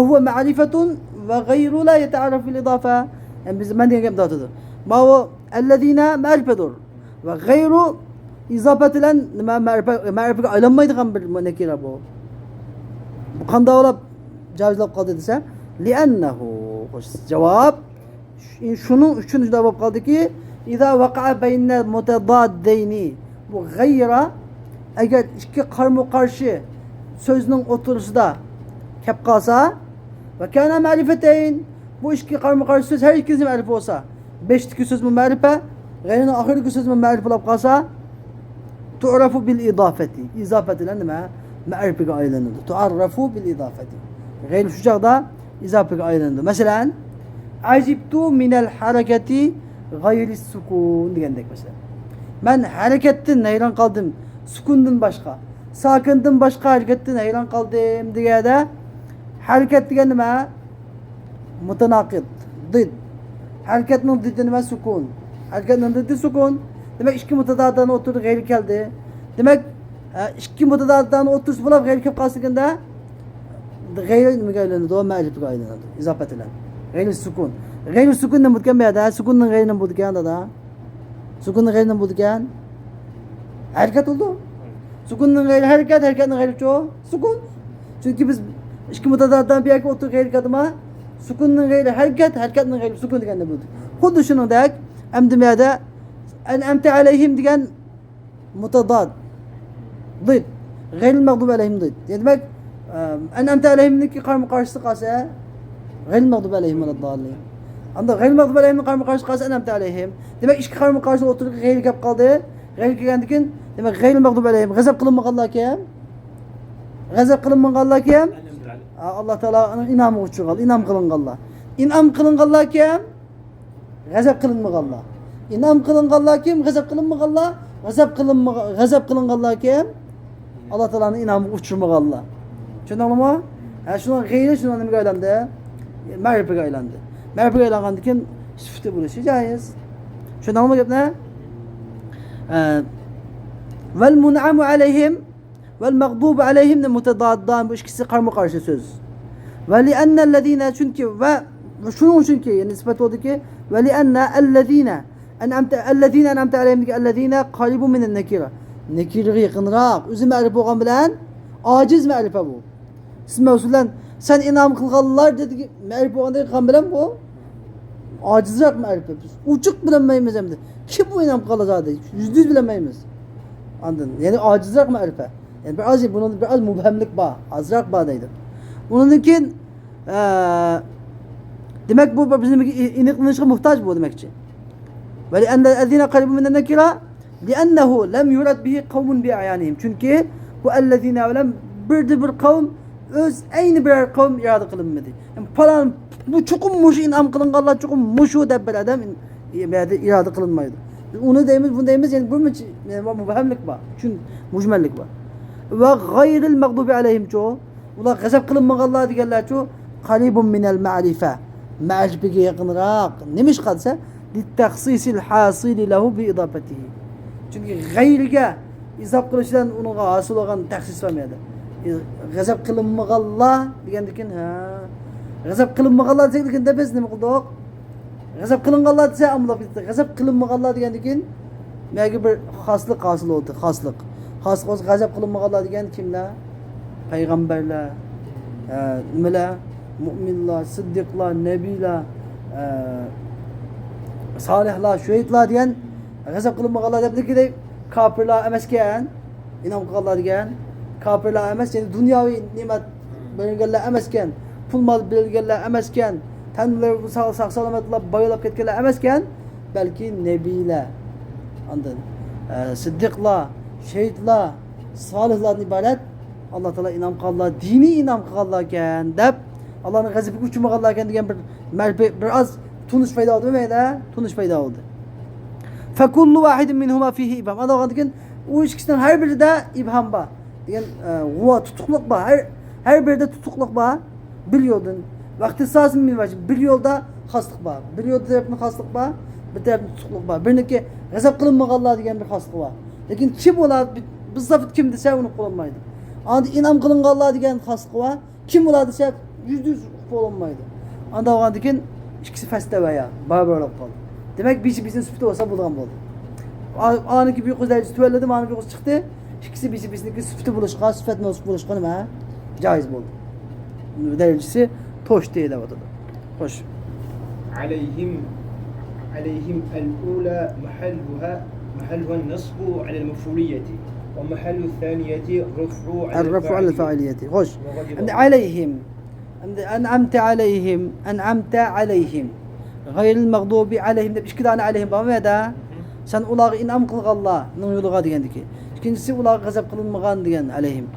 A: huwa ma'rifatun va ghayru la yata'arraf bil idafa. Yani biz men degan gap da'vatdir. Ma huwa allazina ma'rifatur va ghayru izofat bilan nima ma'rifaga aylanmaydigan bir nakira bu. Bu qanday olib joizlab qoldi desa, li'annahu javob shuning uchun juda bo'lib qoldiki, iza waqa'a bayna mutadaddayni bu g'ayra agar ikki qarama-qarshi so'zning o'tirishida kelib qolsa va kana ma'rifatayn bu ikki qarama-qarshi so'z har ikkisi ma'rifa bo'lsa, 5-dagi so'z ma'rifa, g'ayrining oxirgi so'z ma'rifa bo'lib qolsa, tu'rafu bil idafati. Izofat bilan nima? Ma'rifaga aylanadi. Tu'arrafu bil idafati. G'ayri shu chaqda izofaga aylanadi. Masalan, ajibtu minal harakati g'ayri sukun degandek masalan. Men harakatdan hayron qoldim, sukundan boshqa. Sokindan boshqa harakatdan hayron qoldim deganda harakat degan nima? Mutanaqid, did. Harakatning didi nima? Sukun. Harakatning didi sukun. Demak ikki mutadaddan o'tirib g'ayri keldi. Demak ikki mutadaddan o'tirish bo'lib g'ayri kelib qolsa-ganda g'ayri nimaga aylanadi? O ma'rifaga aylanadi. Izofat bilan. G'ayri sukun. G'ayri sukun nima bo'lgan bu yerda? Sukunning g'ayri nima bo'lgan dada? Sukunning g'ayri nima bo'lgan? Harakat bo'ldi. Sukunning g'ayri harakat, harakatning g'ayri cho? Sukun. Chunki biz ikki mutadaddan bir yerga o'tirib g'ayri keldimi? Sukunning g'ayri harakat, harakatning g'ayri sukun deganda bo'ldi. Xuddi shuningdek, endi bu yerda an'amta alayhim degan mutadad ضد غير المغضوب عليهم ضد. Demek an'amta alayhimniki qarama-qarshisi qolsa غير المغضوب عليهم ولا الضالين. Anda غير المغضوب عليهم qarama-qarshisi qolsa an'amta alayhim. Demek ikki qarama-qarshi o'tirib g'ayri kelib qoldi. G'ayri kelgandan keyin demak غير المغضوب عليهم g'azab qilinmaganlar kim? G'azab qilinmaganlar kim? Alloh taolo inom uchun inom qilinganlar. Inom qilinganlar kim? G'azab qilinmaganlar. Inom qilinganlar kim? G'azab qilinmaganlar. G'azab qilinganlar kim? Alloh taoloning inomiga uchirmaganlar. Tushundingmi? Ha shuni g'ayri shuni nimaga aylandi? Ma'rifaga aylandi. Ma'rifaga aylangandan keyin sifati bo'lishi joiz. Tushundingmi gapni? Vel mun'amu alayhim vel mag'dubu alayhim mutadaddan bu ikkisi qarama-qarshi so'z. Va li anna allazina chunki va shuning uchunki ya'ni sifat bo'ldiki va li anna allazina an'amta alayhim allazina qaribun min an-nakira. Nakiraga yaqinroq, o'zi ma'rif bo'lgan bilan ojiz ma'rifa bu. Siz mavzulan sen inom qilganlar dedi ma'rif bo'lganda qilgan bilan bu ojizroq ma'rifa. Uchuq bilmaymiz endi. Kim bu inom qiladi? %100 bilmaymiz. Anladın? Yani ojizroq ma'rifa. Yani biraz mubhamlik bor, azroq bor deydi. Bundan keyin demak bu bizning aniqlanishga muhtoj bu demakchi. ولأن الذين قريبون من النكرة لأنه لم يرد به قوم بأعيانهم. Çünkü bu الذين ولم bir kavm öz aynı birer kavm irade kılınmadı. Yani falan bu çukum muşu inam kılınganlar çukum muşu deb bir adam irade kılınmaydı. Onu deyimiz bunu deyimiz yani bu mübhemlik var. Çünkü mucmellik var. Ve gayril mağdubi aleyhim çoğu. Ular gazap kılınmaganlar diyorlar çoğu. Qaribun minel ma'rife. Ma'rifege yakınrak. Neymiş kalsa? Littaksisil hasili lahu bi idafetihi. Çünkü gayrige izaf kılışından onun hasıl olan taksis vermeydi. g'azab qilinmaganlar degandan ha. G'azab qilinmaganlar deganda biz nima qildik? G'azab qilinganlar desa amlab ketdi. G'azab qilinmaganlar degandan keyin menga bir xoslik hosil bo'ldi, xoslik. Xoslik g'azab qilinmaganlar degan kimlar? Payg'ambarlar, nimalar? Mu'minlar, siddiqlar, nabiylar, solihlar, shuhidlar degan g'azab qilinmaganlar debdiki kofirlar emas ekan, inom qilganlar degan. Kofirlar emas, ya'ni dunyoviy ne'mat berilganlar emas ekan, pul mol berilganlar emas ekan, tanlar sog' salomatlar boyalab ketganlar emas ekan, balki nabiylar, ondan siddiqlar, shahidlar, solihlardan iborat Alloh taolo inom qilganlar, diniy inom qilganlar ekan deb Allohning g'azabiga uchmaganlar ekan degan bir oz tunish paydo bo'ldi mayda, tunish paydo bo'ldi. Fa kullu wahidin minhuma fihi ibham. Ana degan u ikkisidan har birida ibham bor. Degan g'uva tutuqliq bor. Har birida tutuqliq bor. Bir yo'ldan vaqti sazim min vajib. Bir yo'lda xoslik bor. Bir yo'lda tarafdan xoslik bor, bir tarafdan tutuqliq bor. Birniki g'azab qilinmaganlar degan bir xoslik bor. Lekin kim bo'ladi? Biz zafit kim desa uni qo'llanmaydi. Andi inom qilinganlar degan xoslik bor. Kim bo'ladi desa %100 qo'llanmaydi. Anda olgandan keyin ikkisi fastava ya, barbarlik qoldi. Demak, bizi sufta bo'lsa bo'lgan bo'ldi. Aniki bir qizlarni tuvaladi, mana bir qiz chiqdi. İkisi bizniki sufta bo'lishqa, sifat nasib bo'lishqa nima? Joiz bo'ldi. Darajasi to'sh deyiladi. Xo'sh.
B: عليهم الأولى محلها النصب على المفعولية ومحل الثانية
A: الرفع على الفاعلية. خوش. عليهم أنعمت عليهم غير المغضوب عليهم ده كده أنا عليهم بماذا؟ Sen ular inam qilganlar ning yo'liga degandiki. İkincisi ular g'azab qilinmagan degan alayhim.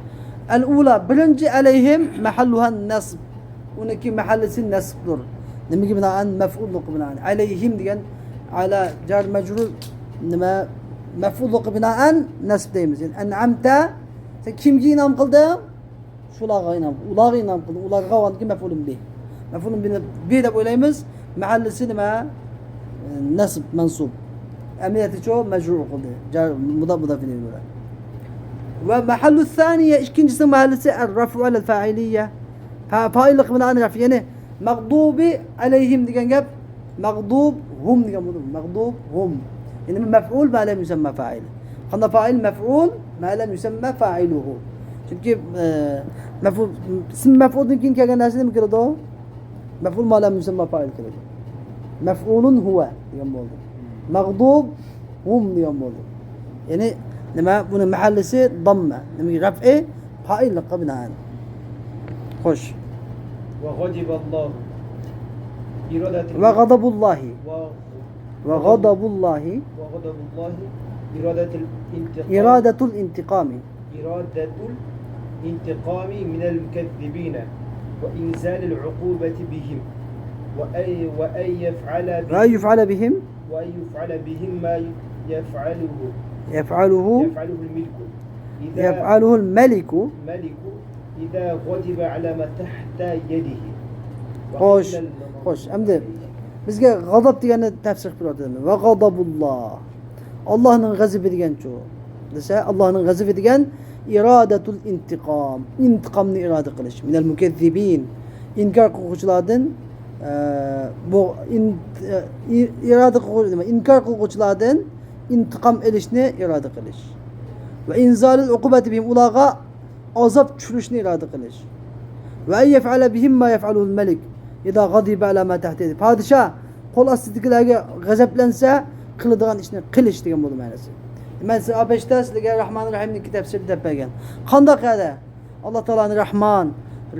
A: Al-ula birinchi alayhim mahalluha nasb. Uniki mahallisi nasbdir. Nimaga binoan maf'ulluq binoan alayhim degan ala jar majrur nima maf'ulluq binoan nasb deymiz. Yani an'amta sen kimga inam qilding? Shularga inam. Ularga inam qilding. Ularga o'nki maf'ulun bih. Maf'ulun bih deb o'ylaymiz. Mahallisi nima? Nasb mansub. Emniyeti çoğu mecrur kıldı. Mudaf edildi. Ve mahallu thaniye ikincisi mahallesi er-rafu alel fa'iliyye. Faillik binaen raf. Yani mağdubi aleyhim diyen gap mağdub hum diyen budur. Mağdub hum. Yani mef'ul ma lem yusemma fa'il. Kanda fa'il mef'ul ma lem yusemma fa'iluhu. Çünkü mef'ul sim mef'ulun kin kelgen nesine mi kirdi o? Mef'ul ma lem yusemma fa'il kirdi. Mef'ulun huve diyen oldu. Mağdub hum diyen oldu. Yani nima bunun mahallisi damma. Nima raf'i faillikka binaen. Hoş.
B: وغضب الله
A: Ve gadabullahi. Ve gadabullahi.
B: وغضب الله إرادة الانتقام
A: İradetul intikami.
B: إرادة الانتقام من المكذبين وإنزال العقوبة بهم وأن يفعل
A: بهم
B: ما
A: يفعله الملك
B: إذا غضب على ما تحت يده.
A: Hoş. Endi bizga g'azab deganni tafsir qilib o'tadi. Va g'adabulloh. Allohning g'azabi degan chu. Desa Allohning g'azabi degan iradatul intiqom. Intiqomni iroda qilish. Minal mukazzibin. İnkar qiluvchilardan bu iroda qiluvchilar, inkar qiluvchilardan intiqom olishni iroda qilish. Va inzalul uqubati bihim ularga azab tushirishni iroda qilish. Va yef'ala bihim ma yef'aluhu al-malik. İda g'adiba ala ma tahtihi. Podshoh qo'l ostidagilarga g'azablansa qiladigan ishni qilish degan bo'ldi ma'nosi. Men siz abashda sizlarga Rahmonir Rahimning tafsiri deb bergan. Qanday qiladi? Alloh taolaning Rahmon,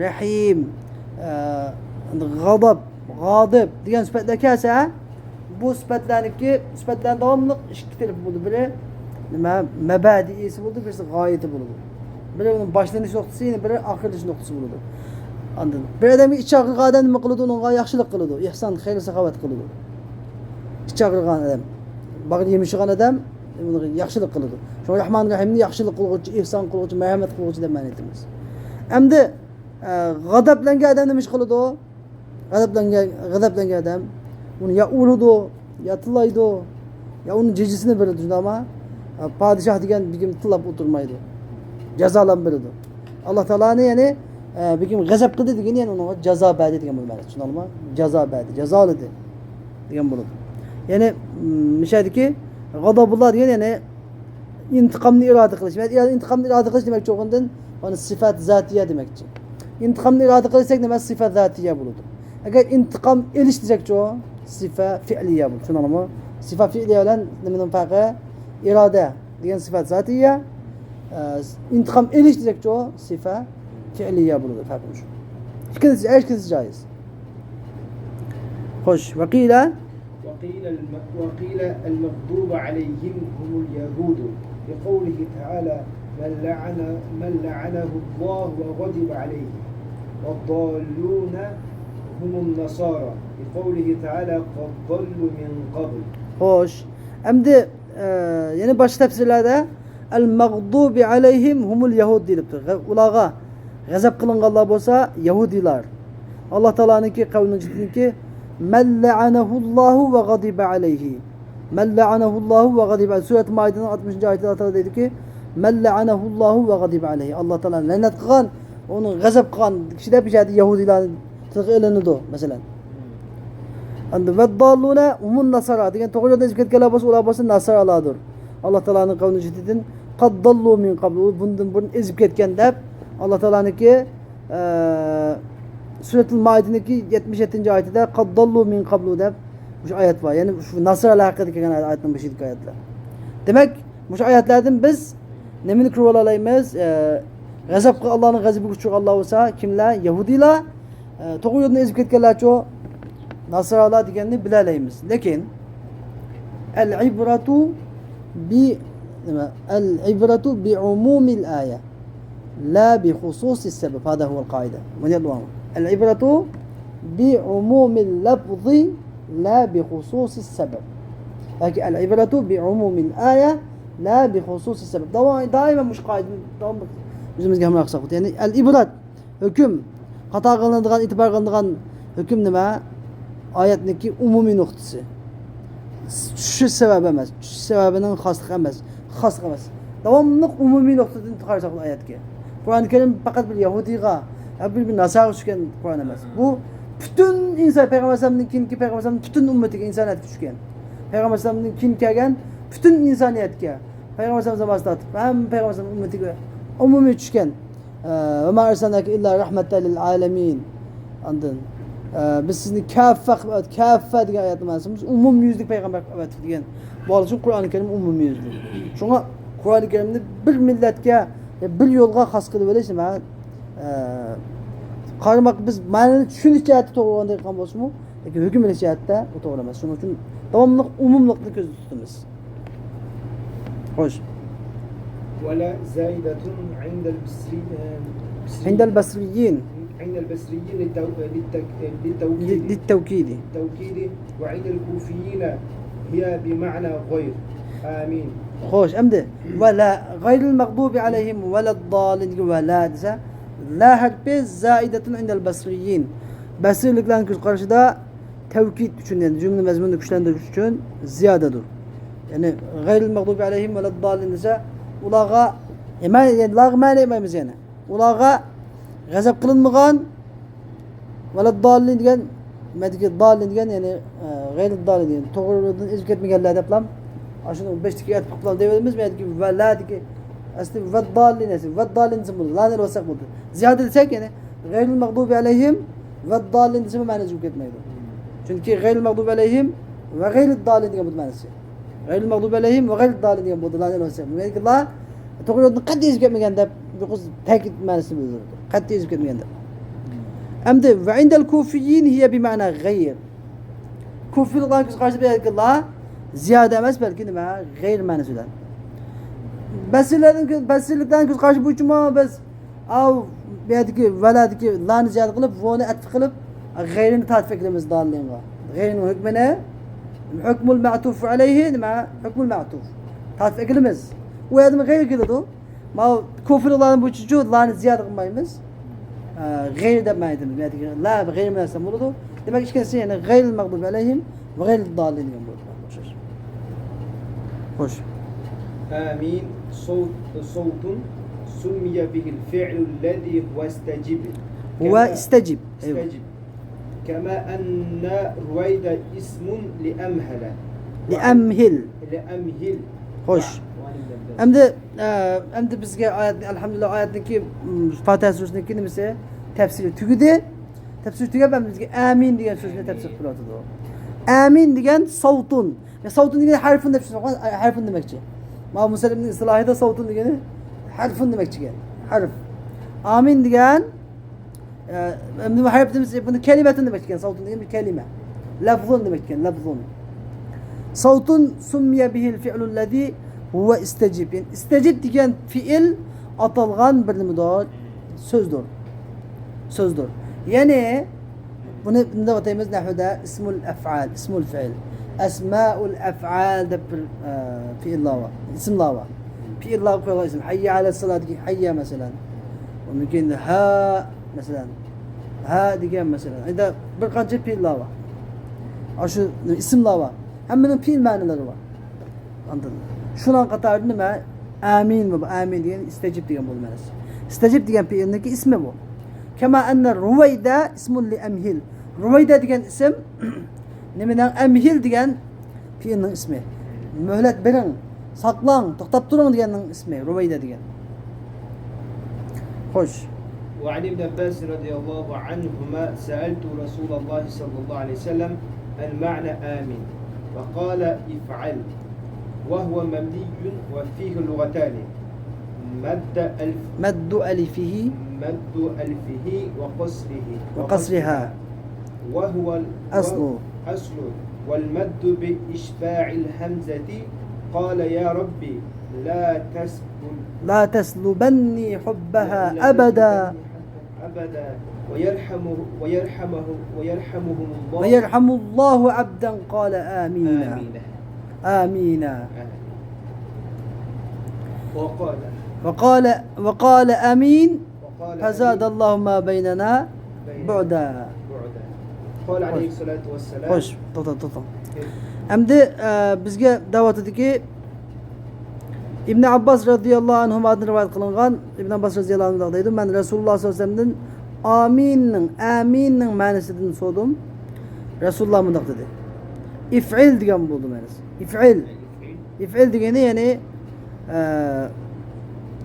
A: Rahim, g'adab, g'odib degan sifatlar kelsa, bu sifatlarning davomli ikki taraf bo'ldi. Biri nima mabadiisi bo'ldi, birisi g'oyati bo'ldi. Biri uning boshlanish nuqtasi, biri oxirlash nuqtasi bo'ldi. Anladın. Bir adamı iç ağırlığı adam mı kılıdı, onunla yaxşılık kılıdı. İhsan, hayır, sakavat kılıdı. İç ağırlığı adam. Bakın yemişiğen adam, yaxşılık kılıdı. Şu Rahman Rahim'ni yaxşılık kılıcı, ihsan kılıcı, merhamet kılıcı demen etimiz. Hem de g'azablangan adam demiş kılıdı o. G'azablangan adam. Onu ya uludu, ya tılaydı, ya onun cicisini verirdi ama padişah diyen bir gün tılap oturmaydı. Cezalan verirdi. Allah Teala'nı yani bir gün gazap kıldı degen yani ona ceza berdi degen bu ma'nosi. Tushundingmi? Ceza berdi, jazoladi degan bo'ladi. Ya'ni mishadiki g'adabulloh degan yani intiqomni iroda qilish. Yani intiqomni iroda qilish demakchi o'g'indan ona sifat zatiya demakchi. İntiqomni iroda qilsak nima sifat zatiya bo'ladi. Agar intiqom elish desakchi o sifat fi'liya bo'ladi. Tushundingmi? Sifat fi'liya bilan nimaning farqi? Iroda degan sifat zatiya, intiqom elish desakchi o sifat fi'liya bo'ladi. Farqi shu. Ikkisi joiz. Xo'sh, vaqila
B: وقيل المغضوب عليهم هم اليهود بقوله تعالى من لعنه الله وغضب عليه والضالون هم النصارى بقوله تعالى قد ضلوا من قبل.
A: Xo'sh. Endi yana boshqa tafsirlarda al-mag'dubi alayhim humul yahud deyilibdi. Ularga g'azab qilinganlar bo'lsa yahudiylar. Alloh taoloninki qavliniki man la'anahullohu va g'adiba alayhi. Man la'anahullohu va g'adiba. Surat Maidaning 60-oyatida Alloh taolo deydiki man la'anahullohu va g'adiba alayhi. Alloh taolo la'nat qilgan, uni g'azab qilgan kishida bijadi yahudiylarning tilqilinidir masalan. Endi vaddalluna umun nasara degan to'g'ri yo'lda ezib ketganlar bo'lsa ular bo'lsa nasaralardir. Alloh taoloning qavli jiddidan qaddallu min qabl bundan burun ezib ketgan deb Alloh taoloninki Suratul Maidaning 77-oyatida qaddallu min qablu deb shu oyat bor. Ya'ni shu nasaralar haqida kelgan oyatning boshidagi oyatlar. Demak, shu oyatlardan biz nimani ko'rib olamiz? G'azab qilgan Allohning g'azabiga uchraganlar bo'lsa kimlar? Yahudiylar. To'g'ri yo'ldan ezib ketganlar-chi nasaralar deganni bilalaymiz. Lekin al-ibratu bi umumil aya la bi khususis sabab. Hada huwa al-qaida. العبرة بعموم اللفظ لا بخصوص السبب. لكن العبرة بعموم الآية لا بخصوص السبب. دائما مش قاعد o'zimizga ham yaxshi ya'ni al-ibrat hukm xato qilinadigan e'tibor qilinadigan hukm nima? Oyatniki umumiy nuqtasi. Shu sabab emas, shu sababining xosligi emas, davomli umumiy nuqtadan qaraysak oyatga. Qur'oni Karim faqat bir yahudiyga bir nasar tushgan Qur'on emas. Bu butun inson payg'ambar vasallamninki payg'ambar vasallamning butun ummatiga insoniyatga tushgan. Payg'ambar vasallamning kin kelgan butun insoniyatga payg'ambar vasallam zamonida ham payg'ambar vasallam ummatiga umumiy tushgan. Va ma arsalnaka illa rahmatan lil alamin. Ondan biz sizni kaffa degan oyatni ma'nosimiz umumyuzlik payg'ambar degan. Bu uchun Qur'oni Karim umumyuzlik. Shunga Qur'oni Karimni bir millatga bir yo'lga xos qilib olish nima? Qaramak biz ma'noni tushunish jihatda to'g'ri qilgan bo'lsa-mu, lekin hukm bilish jihatda u to'g'ri emas. Shuning uchun davomli umumlikni ko'zda tutamiz. Xo'sh.
B: ولا زائدة عند
A: البصريين للتوكيد
B: وعند الكوفيين هي بمعنى غير. آمين.
A: خوش أمده ولا غير المغضوب عليهم ولا الضالين ولا دسا لا حرف زائدة عند البصريين. Basirliklarning qarashida tavkid uchun yani jumla mazmunini kuchlantirish uchun ziyodadir. Ya'ni g'ayril mag'dubi alayhim va laddallin desa ularga ma'ni emaymiz yana. Ularga g'azab qilinmagan va laddallin degan madiki dallin degan yani g'ayril dallin degan to'g'ridan ezib ketmaganlar deb ham ashuni 5 ga aytib qilib deymiz. Madiki va la deki asli va dallin simul la'nal wasaq bo'ldi. Ziyoda desak yani g'ayril mag'dubi alayhim va dallin desa ma'nosi ezib ketmaydi. Chunki g'ayril mag'dubi alayhim va g'ayril dallin degan bu ma'nosi. G'ayril mag'dubi alayhim va g'ayril dallin degan bo'ldi la'nal wasaq. Madiki la to'g'ri yo'ldan qat'iy ezib ketmagan deb bu ta'kid ma'nosini bildirdi. Qat'iy ezib ketmagan deb. Endi va indal kufiyin hiya bi ma'na ghayr. Kufiylar qarshi beradi la ziyoda emas balki nima g'ayr ma'nosida. Basirlikdan ko'z qarshi bo'yicha biz av buyerdagi valadiki lani ziyoda qilib voni atf qilib g'ayrini tatbiq qilamiz dallinga. G'ayrining hukmini hukmul ma'tuf alayhi nima hukmul ma'tuf tatbiq qilamiz. U yerda g'ayr keladi. Ma kufrlarning bo'yicha lani ziyoda qilmaymiz. G'ayr deb aytamiz. Buyerdagi la g'ayr emas bo'ladi. Demak ikkinchisi yana g'ayril mag'dub alayhim va g'ayril dallin bo'ladi. Xo'sh.
B: آمين سمي به الفعل الذي هو استجب
A: هو استجب. أيوة.
B: استجب كما أن رويد اسم لأمهل
A: لأمهل.
B: لأمهل
A: Hoş. Endi bizga oyat alhamdulillah oyatniki Fatiha surasininkini nimasi tafsiri tugidi. Tafsir tugab bizga amin degan so'zni tafsir qiladi. Amin degan savtun. Ya savtun degan harfun deb tushungan, harfun demakchi. Ma musulmonning istilohida savtun degani harfun demakchi. Harf. Amin degan endi bu harf demiz, buni kalimatun demak ekan. Savtun degan bir kalima. Lafzun demak ekan, lafzun. Savtun summiya bihil fi'lul ladzi huwa istajib. Yani istajib degan fi'il atalgan bir nimadir? So'zdir. So'zdir. Yani buni bunda ataymiz nahvda ismul af'al, ismul fi'l. Asma'ul af'al deb bir fi'illar var. İsimlar var. Fi'illar qo'yilgan ism. Hayya ala salat ki hayya masalan. Mümkün ha masalan. Ha degan masalan. Endi bir qancha fi'illar var. Shu ismlar var. Hammaning fi'il ma'nolari bor. Anladın? Şundan qatorida nima? Amin bu. Amin degan istajib degan bo'lmaydi. Istajib degan fi'ilniki ismi bu. Kama anna Ruvayda ismun li amhil. Ruvayda degan ism nimadan amhil degan fi'ilning ismi. Muhlat bering, saqlang, to'xtab turing deganning ismi Ruvayda degan. Xo'sh.
B: وعن ابن عباس رضي الله عنهما سألت رسول الله صلى الله عليه وسلم المعنى آمين وقال افعل وهو مبني وفيه لغتان مد
A: ألفه
B: مد ألفه
A: وقصرها
B: وهو
A: أصل
B: والمد بإشباع الهمزة قال يا ربي
A: لا تسلبني حبها أبدا ويرحم الله عبدا قال آمين آمين وقال آمين فزاد الله ما بيننا بعدا
B: قال عليه الصلاة والسلام
A: خوش to'xta. Endi bizga da'vatidagi İbn Abbas radhiyallohu anhudan rivoyat qilingan İbn Abbas radhiyallohu anhu deydi, men Rasululloh sallallohu alayhi vasallamdan aminning ma'nosidan so'radim. Rasululloh bunday dedi. İf'il degan bo'ldi ma'nosi. İf'il degani ya'ni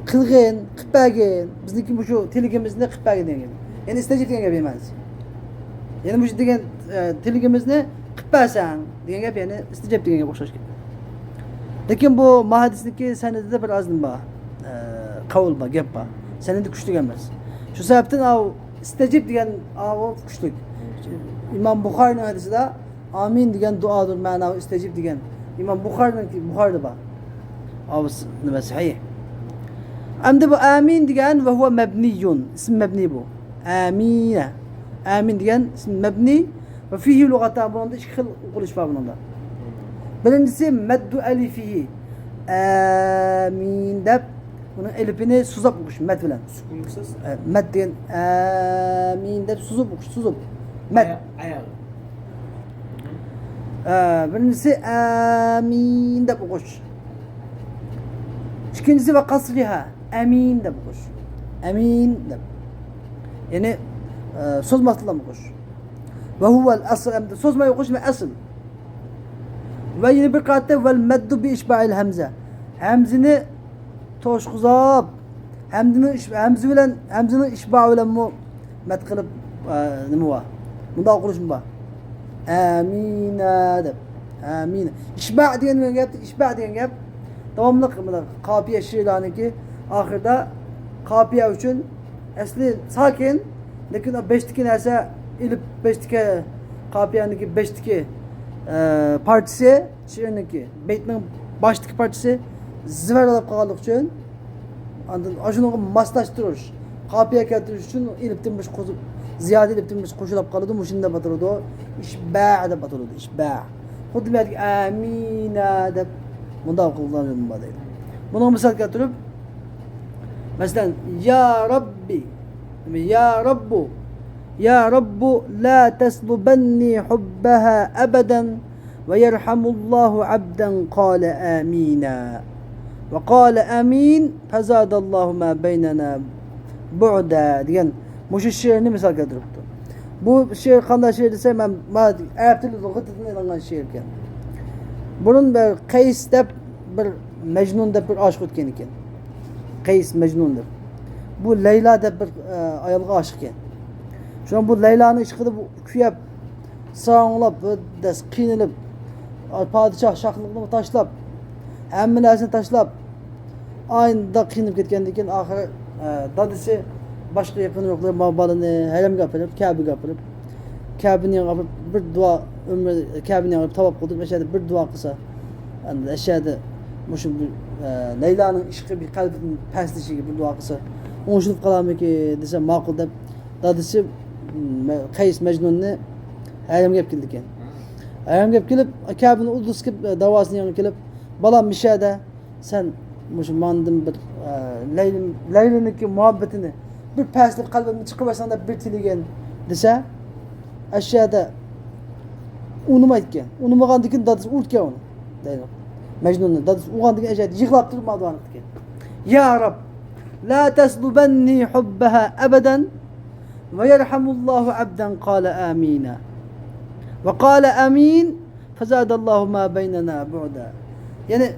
A: qilgin, qilpagin. Bizniki bu shu tiligimizni qilpagin degan. Ya'ni istajib degan gap emas. Ya'ni bu degan tiligimizni qilpasang degan gap, ya'ni istajib degan gap o'xshash. Lekin bu muhaddisniki sanadida bir oz nima qavul bor, gap bor. Sanadi kuchli emas. Shu sababdan istajib degan kuchli. İmam Buxorining hadisida amin degan duodir ma'nosi istajib degan. İmam Buxorida bor. Avs nima sahih. Endi bu amin degan ve huwa mabniyun. İsm mabni bu. Amina. Amin degan ism mabni ve fihi lugatan. Bunda ikki xil o'qilish bor bunda. Birincisi meddu alifihi. Amin deb bunun elifini suzab o'qish med bilan.
B: Sukunsiz.
A: Med degan amin deb suzib o'qish, suzib. Med. Birincisi amin deb o'qish. İkincisi ve kasriha. Amin deb o'qish. Amin deb. Yani sozmasdan o'qish. Ve huvel asl. Sozmay o'qish ve asl. Ve yine bir qatta vel meddu bi işba'il hamza. Hamzini to'shqizab, hamzi bilan hamzini ishba bilan mat qilib nima bor? Bunda o'qilish bor. Amina deb. Amina. İşba degan gap, ishba degan gap davomli qofiya she'rlarniki oxirida qofiya uchun asli sakin, lekin 5 narsa ilib 5 qofiyaniki 5 partisi she'rniki baytning boshidagi partisi zivarlab qolganlik uchun shuni moslashtirish, qofiya keltirish uchun ilibdan bir qo'zib ziyoda ilibdan bir qo'shilib qoladi. Shunda batiradi, ishba' deb batiradi, ishba'. Xuddi bu amina deb bunda qo'llaniladi deydi. Buni misol keltirib, masalan ya Rabbi, ya Rabbu la taslubanni hubbaha abadan ve yerhamullahu abdan qala amina. Ve kâle amin fezâdallâhu mâ beynena bu'da degan muşu şiirini misal keltiripdi. Bu şiir qanday şiir dese men Arab tili lug'atidan ilingan şiir ekan. Bunun bir Qays deb bir Mecnun deb bir aşık o'tgan ekan. Qays Mecnun deb. Bu Leyla deb bir ayolga aşık ekan. Şuna bu Leyla'nın ishqida bu kuyab, sağınlab, des qiynilib, padişah şahlıqni tashlab, hamma narsani tashlab, aynida qiynib ketgandan keyin oxiri dadasi boshqa yaqin yo'qlar bolani haramga olib, Kabaga olib, Kabani olib bir duo umri Kabani olib tavob qilib, o'sha bir duo qilsa, endi ashada mushu Leyla'nın ishqi bir qalbining pastlashiga bir duo qilsa, o'ng'ishilib qolarmiki desa ma'qul deb dadasi Qays Mecnunni haramga olib keldi ekan. Haramga olib kelib, Kabani ulduz qilib davosini yangi kelib, balam mishada sen mushu mandim bir Leyliniki muhabbatini bir pastlik qalbimni chiqarsan deb bir tiligan desa, ashada unimaydi ekan. Unimagandan keyin dadasi urtgan uni. Deydi. Mecnunni dadasi urgandan keyin ashada yig'lab turib madonni ekan. Ya Rab, la taslubanni hubbaha abadan ve yerhamullahu abdan qala amina. Ve qala amin fezadallahu ma beynena bu'da. Yani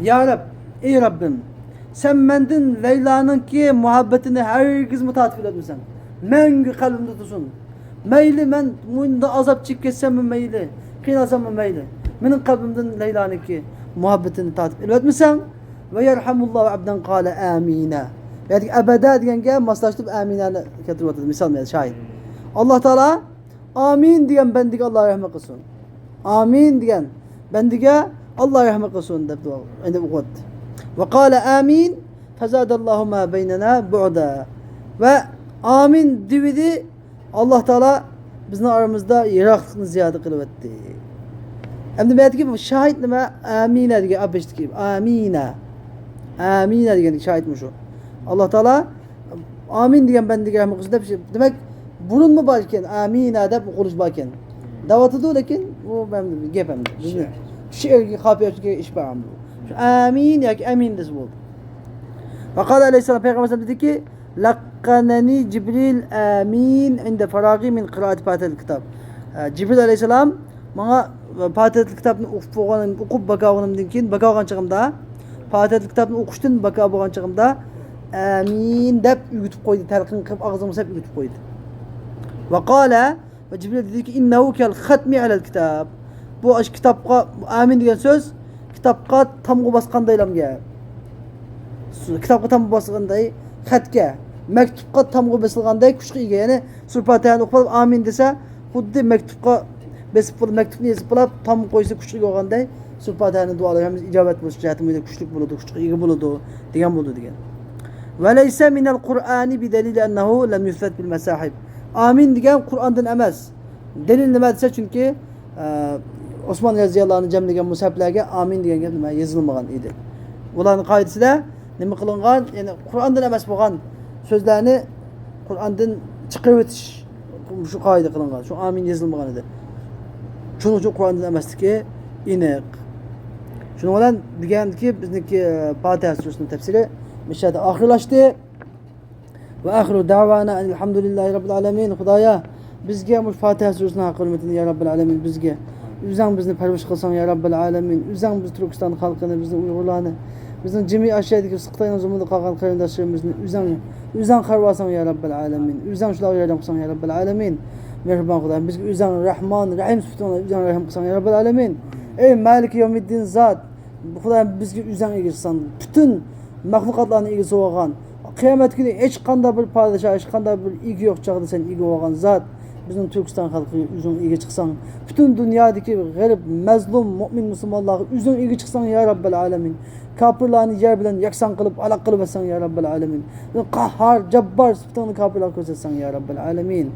A: Ya Rab, ey Rabbim, sen mendin Leyla'nınki muhabbetini hergiz mutatip etmesen. Mengü kalbimde tutsun. Meyli men munda azap çekip kessem mi meyli, kıynasam mı meyli. Benim kalbimden Leyla'nınki muhabbetini tatip etmesen. Ve yerhamullahu abden kâle amina. Yani ebede diyenge maslaştıp amina'nı getirip misal mi şahit. Allah Teala amin diyen bendige Allah rahmet kılsın. Amin diyen bendige Allah rahmet kılsın deb dua. Ende bu kod. Ve kâle amin fezadallahu ma beynena bu'da. Ve amin dividi Allah Teala bizim aramızda yiraklıkını ziyade kılıp etti. Hem de belki bu şahit nime amina diye abiştik gibi. Amina. Amina diye şahitmiş o. Allah Teala amin diyen bendige rahmet kılsın demek bunun mu varken amina deb konuş varken. Davatıdı lakin bu ben gepem. Şiir kapıyı iş bağım. Amin ya ki amin des oldu. Fakat Aleyhisselam Peygamber dedi ki lakkanani Cibril amin inde faragi min kıraat Fatihatul Kitab. Cibril Aleyhisselam bana Fatihatul Kitabını okup bakağınımdan keyin bakağan çağımda Fatihatul Kitabını okuştun bakağan çağımda amin deb üyütüp koydu. Telqin qilib ağzımıza hep üyütüp koydu. Ve kâle ve Cibril dedi ki innehu kel khatmi alel kitab. Bu kitapqa amin degan söz kitapqa tamgı basqandaylam ge. Kitapqa tamgı basqanday xatga, maktubqa tamgı basilganday kuchga ega. Ya'ni Sura Fatihani o'qib amin desa, xuddi maktubqa besib qilib maktubni yozib qilib tam qo'ysa kuchga olganday Sura Fatihani duolari ham ijobat bo'lish jihatida kuchlik bo'ladi, kuchga ega bo'ladi degan bo'ldi degan. Ve leysa minel Qur'ani bi delil ennehu lem yusfat bil masahib. Amin degan Qur'ondan emas. Delil nima desa chunki Osman radhiyallohu anhu jamlagan mushaflarga amin degan gap nima yozilmagan edi. Ularning qoidasida nima qilingan? Ya'ni Qur'ondan emas bo'lgan so'zlarni Qur'ondan chiqarib o'tish shu qoida qilingan. Shu amin yozilmagan edi. Shuning uchun Qur'ondan emasligi aniq. Shuning bilan deganki bizniki Fatiha surasining tafsiri mishada oxirlashdi. Ve ahiru davana elhamdülillahi rabbil alamin. Xudoya bizga bu Fatiha surasining hurmatini ya rabbil alamin bizga o'zing bizni parvarish qilsang ya rabbil alamin. O'zing biz Turkiston xalqini, bizni Uyg'urlarni, bizning jami ashadagi Xitoyning zulmida qolgan qarindoshlarimizni o'zing qarvasan ya rabbil alamin. O'zing shularga yordam qilsang ya rabbil alamin. Mehribon Xudoyim bizga o'zing Rahmon, Rahim sifatini o'zing rahim qilsang ya rabbil alamin. Ey Malik yawmiddin zot, Xudoyim bizga o'zing egilsan. Bütün mahluqotlarning egisi bo'lgan qiyomat kuni hech qanday bir podshoh, hech qanday bir egi yo'q chog'da sen egi bo'lgan zot. Bizim Türkistan halkı üzün ege çıksan, bütün dünyadaki garip, mazlum, mümin Müslümanlar üzün ege çıksan ya Rabbel Alemin. Kapırlarını yer bilen yaksan kılıp, alak kılıp etsen ya Rabbel Alemin. Kahhar, cabbar sıfatını kapırlar koysan ya Rabbel Alemin.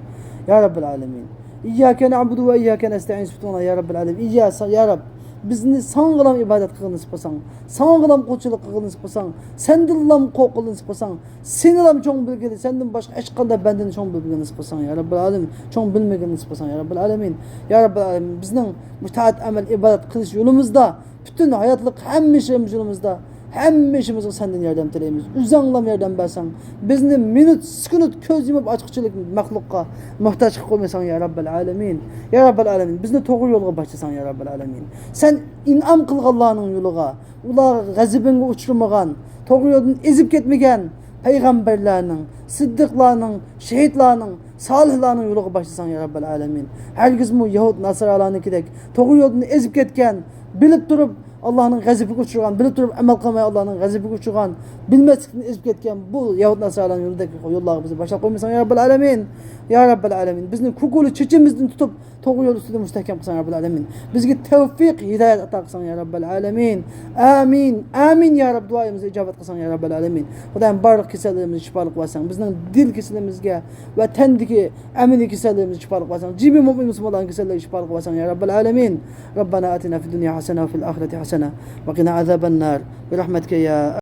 A: Ya Rabbel Alemin. İyyâke na'budu ve iyyâke nesta'in sıfatına ya Rabbel Alemin. Ya Rab, bizni san kılam ibadet kılgın nasip kılsan, san kılam kulçuluk kılgın nasip kılsan, sendillam korkul nasip kılsan, senilam çoğun bilgili, senden başka hiç kanda bendini çoğun bilgili nasip kılsan ya Rabbel alemin, çoğun bilmegin nasip kılsan ya Rabbel alemin, ya Rabbel alemin, bizning müteahhit amel ibadet kılış yolumuzda, bütün hayatlık hem işimiz yolumuzda, hem işimizi senden yardım tileyimiz. Uzanlam yardım bersen, bizni minut, sekund köz yumup açıkçılık mahlukka muhtaç koymasan ya Rabbel alemin. Ya Rabbel alemin, bizni doğru yolga başlasan ya Rabbel alemin. Sen inam kılgallarının yoluga, ular gazibinge uçurmagan, doğru yoldan ezip ketmegen peygamberlerinin, sıddıklarının, şehitlerinin, salihlarının yoluga başlasan ya Rabbel alemin. Herkes bu Yahud Nasaralarını gidek, doğru yoldan ezip ketken, bilip durup Allah'ın gazabı uçurgan, bilip durup amel kılmaya Allah'ın gazabı uçurgan, bilmezlikten ezip ketken bu Yahud Nasaralarının yolundaki yolları bizi başa koymasan ya Rabbel alemin. Ya Rabbel alemin. Bizni kukulu çiçimizden tutup doğru yol üstünde müstehkem kılsan ya Rabbel alemin. Bizge tevfik, hidayet ata kılsan ya Rabbel alemin. Amin. Amin ya Rabbi, duayımızı icabet kılsan ya Rabbel alemin. Hudayım barık kiselerimizi şifalık versen. Bizden dil kiselerimizge ve tendiki emini kiselerimizi şifalık versen. Cibi mümin Müslümanların kiseleri şifalık versen ya Rabbel alemin. Rabbana atina fi dünya hasene ve fil ahireti hasene ve qina azaben nar. Bi rahmetike ya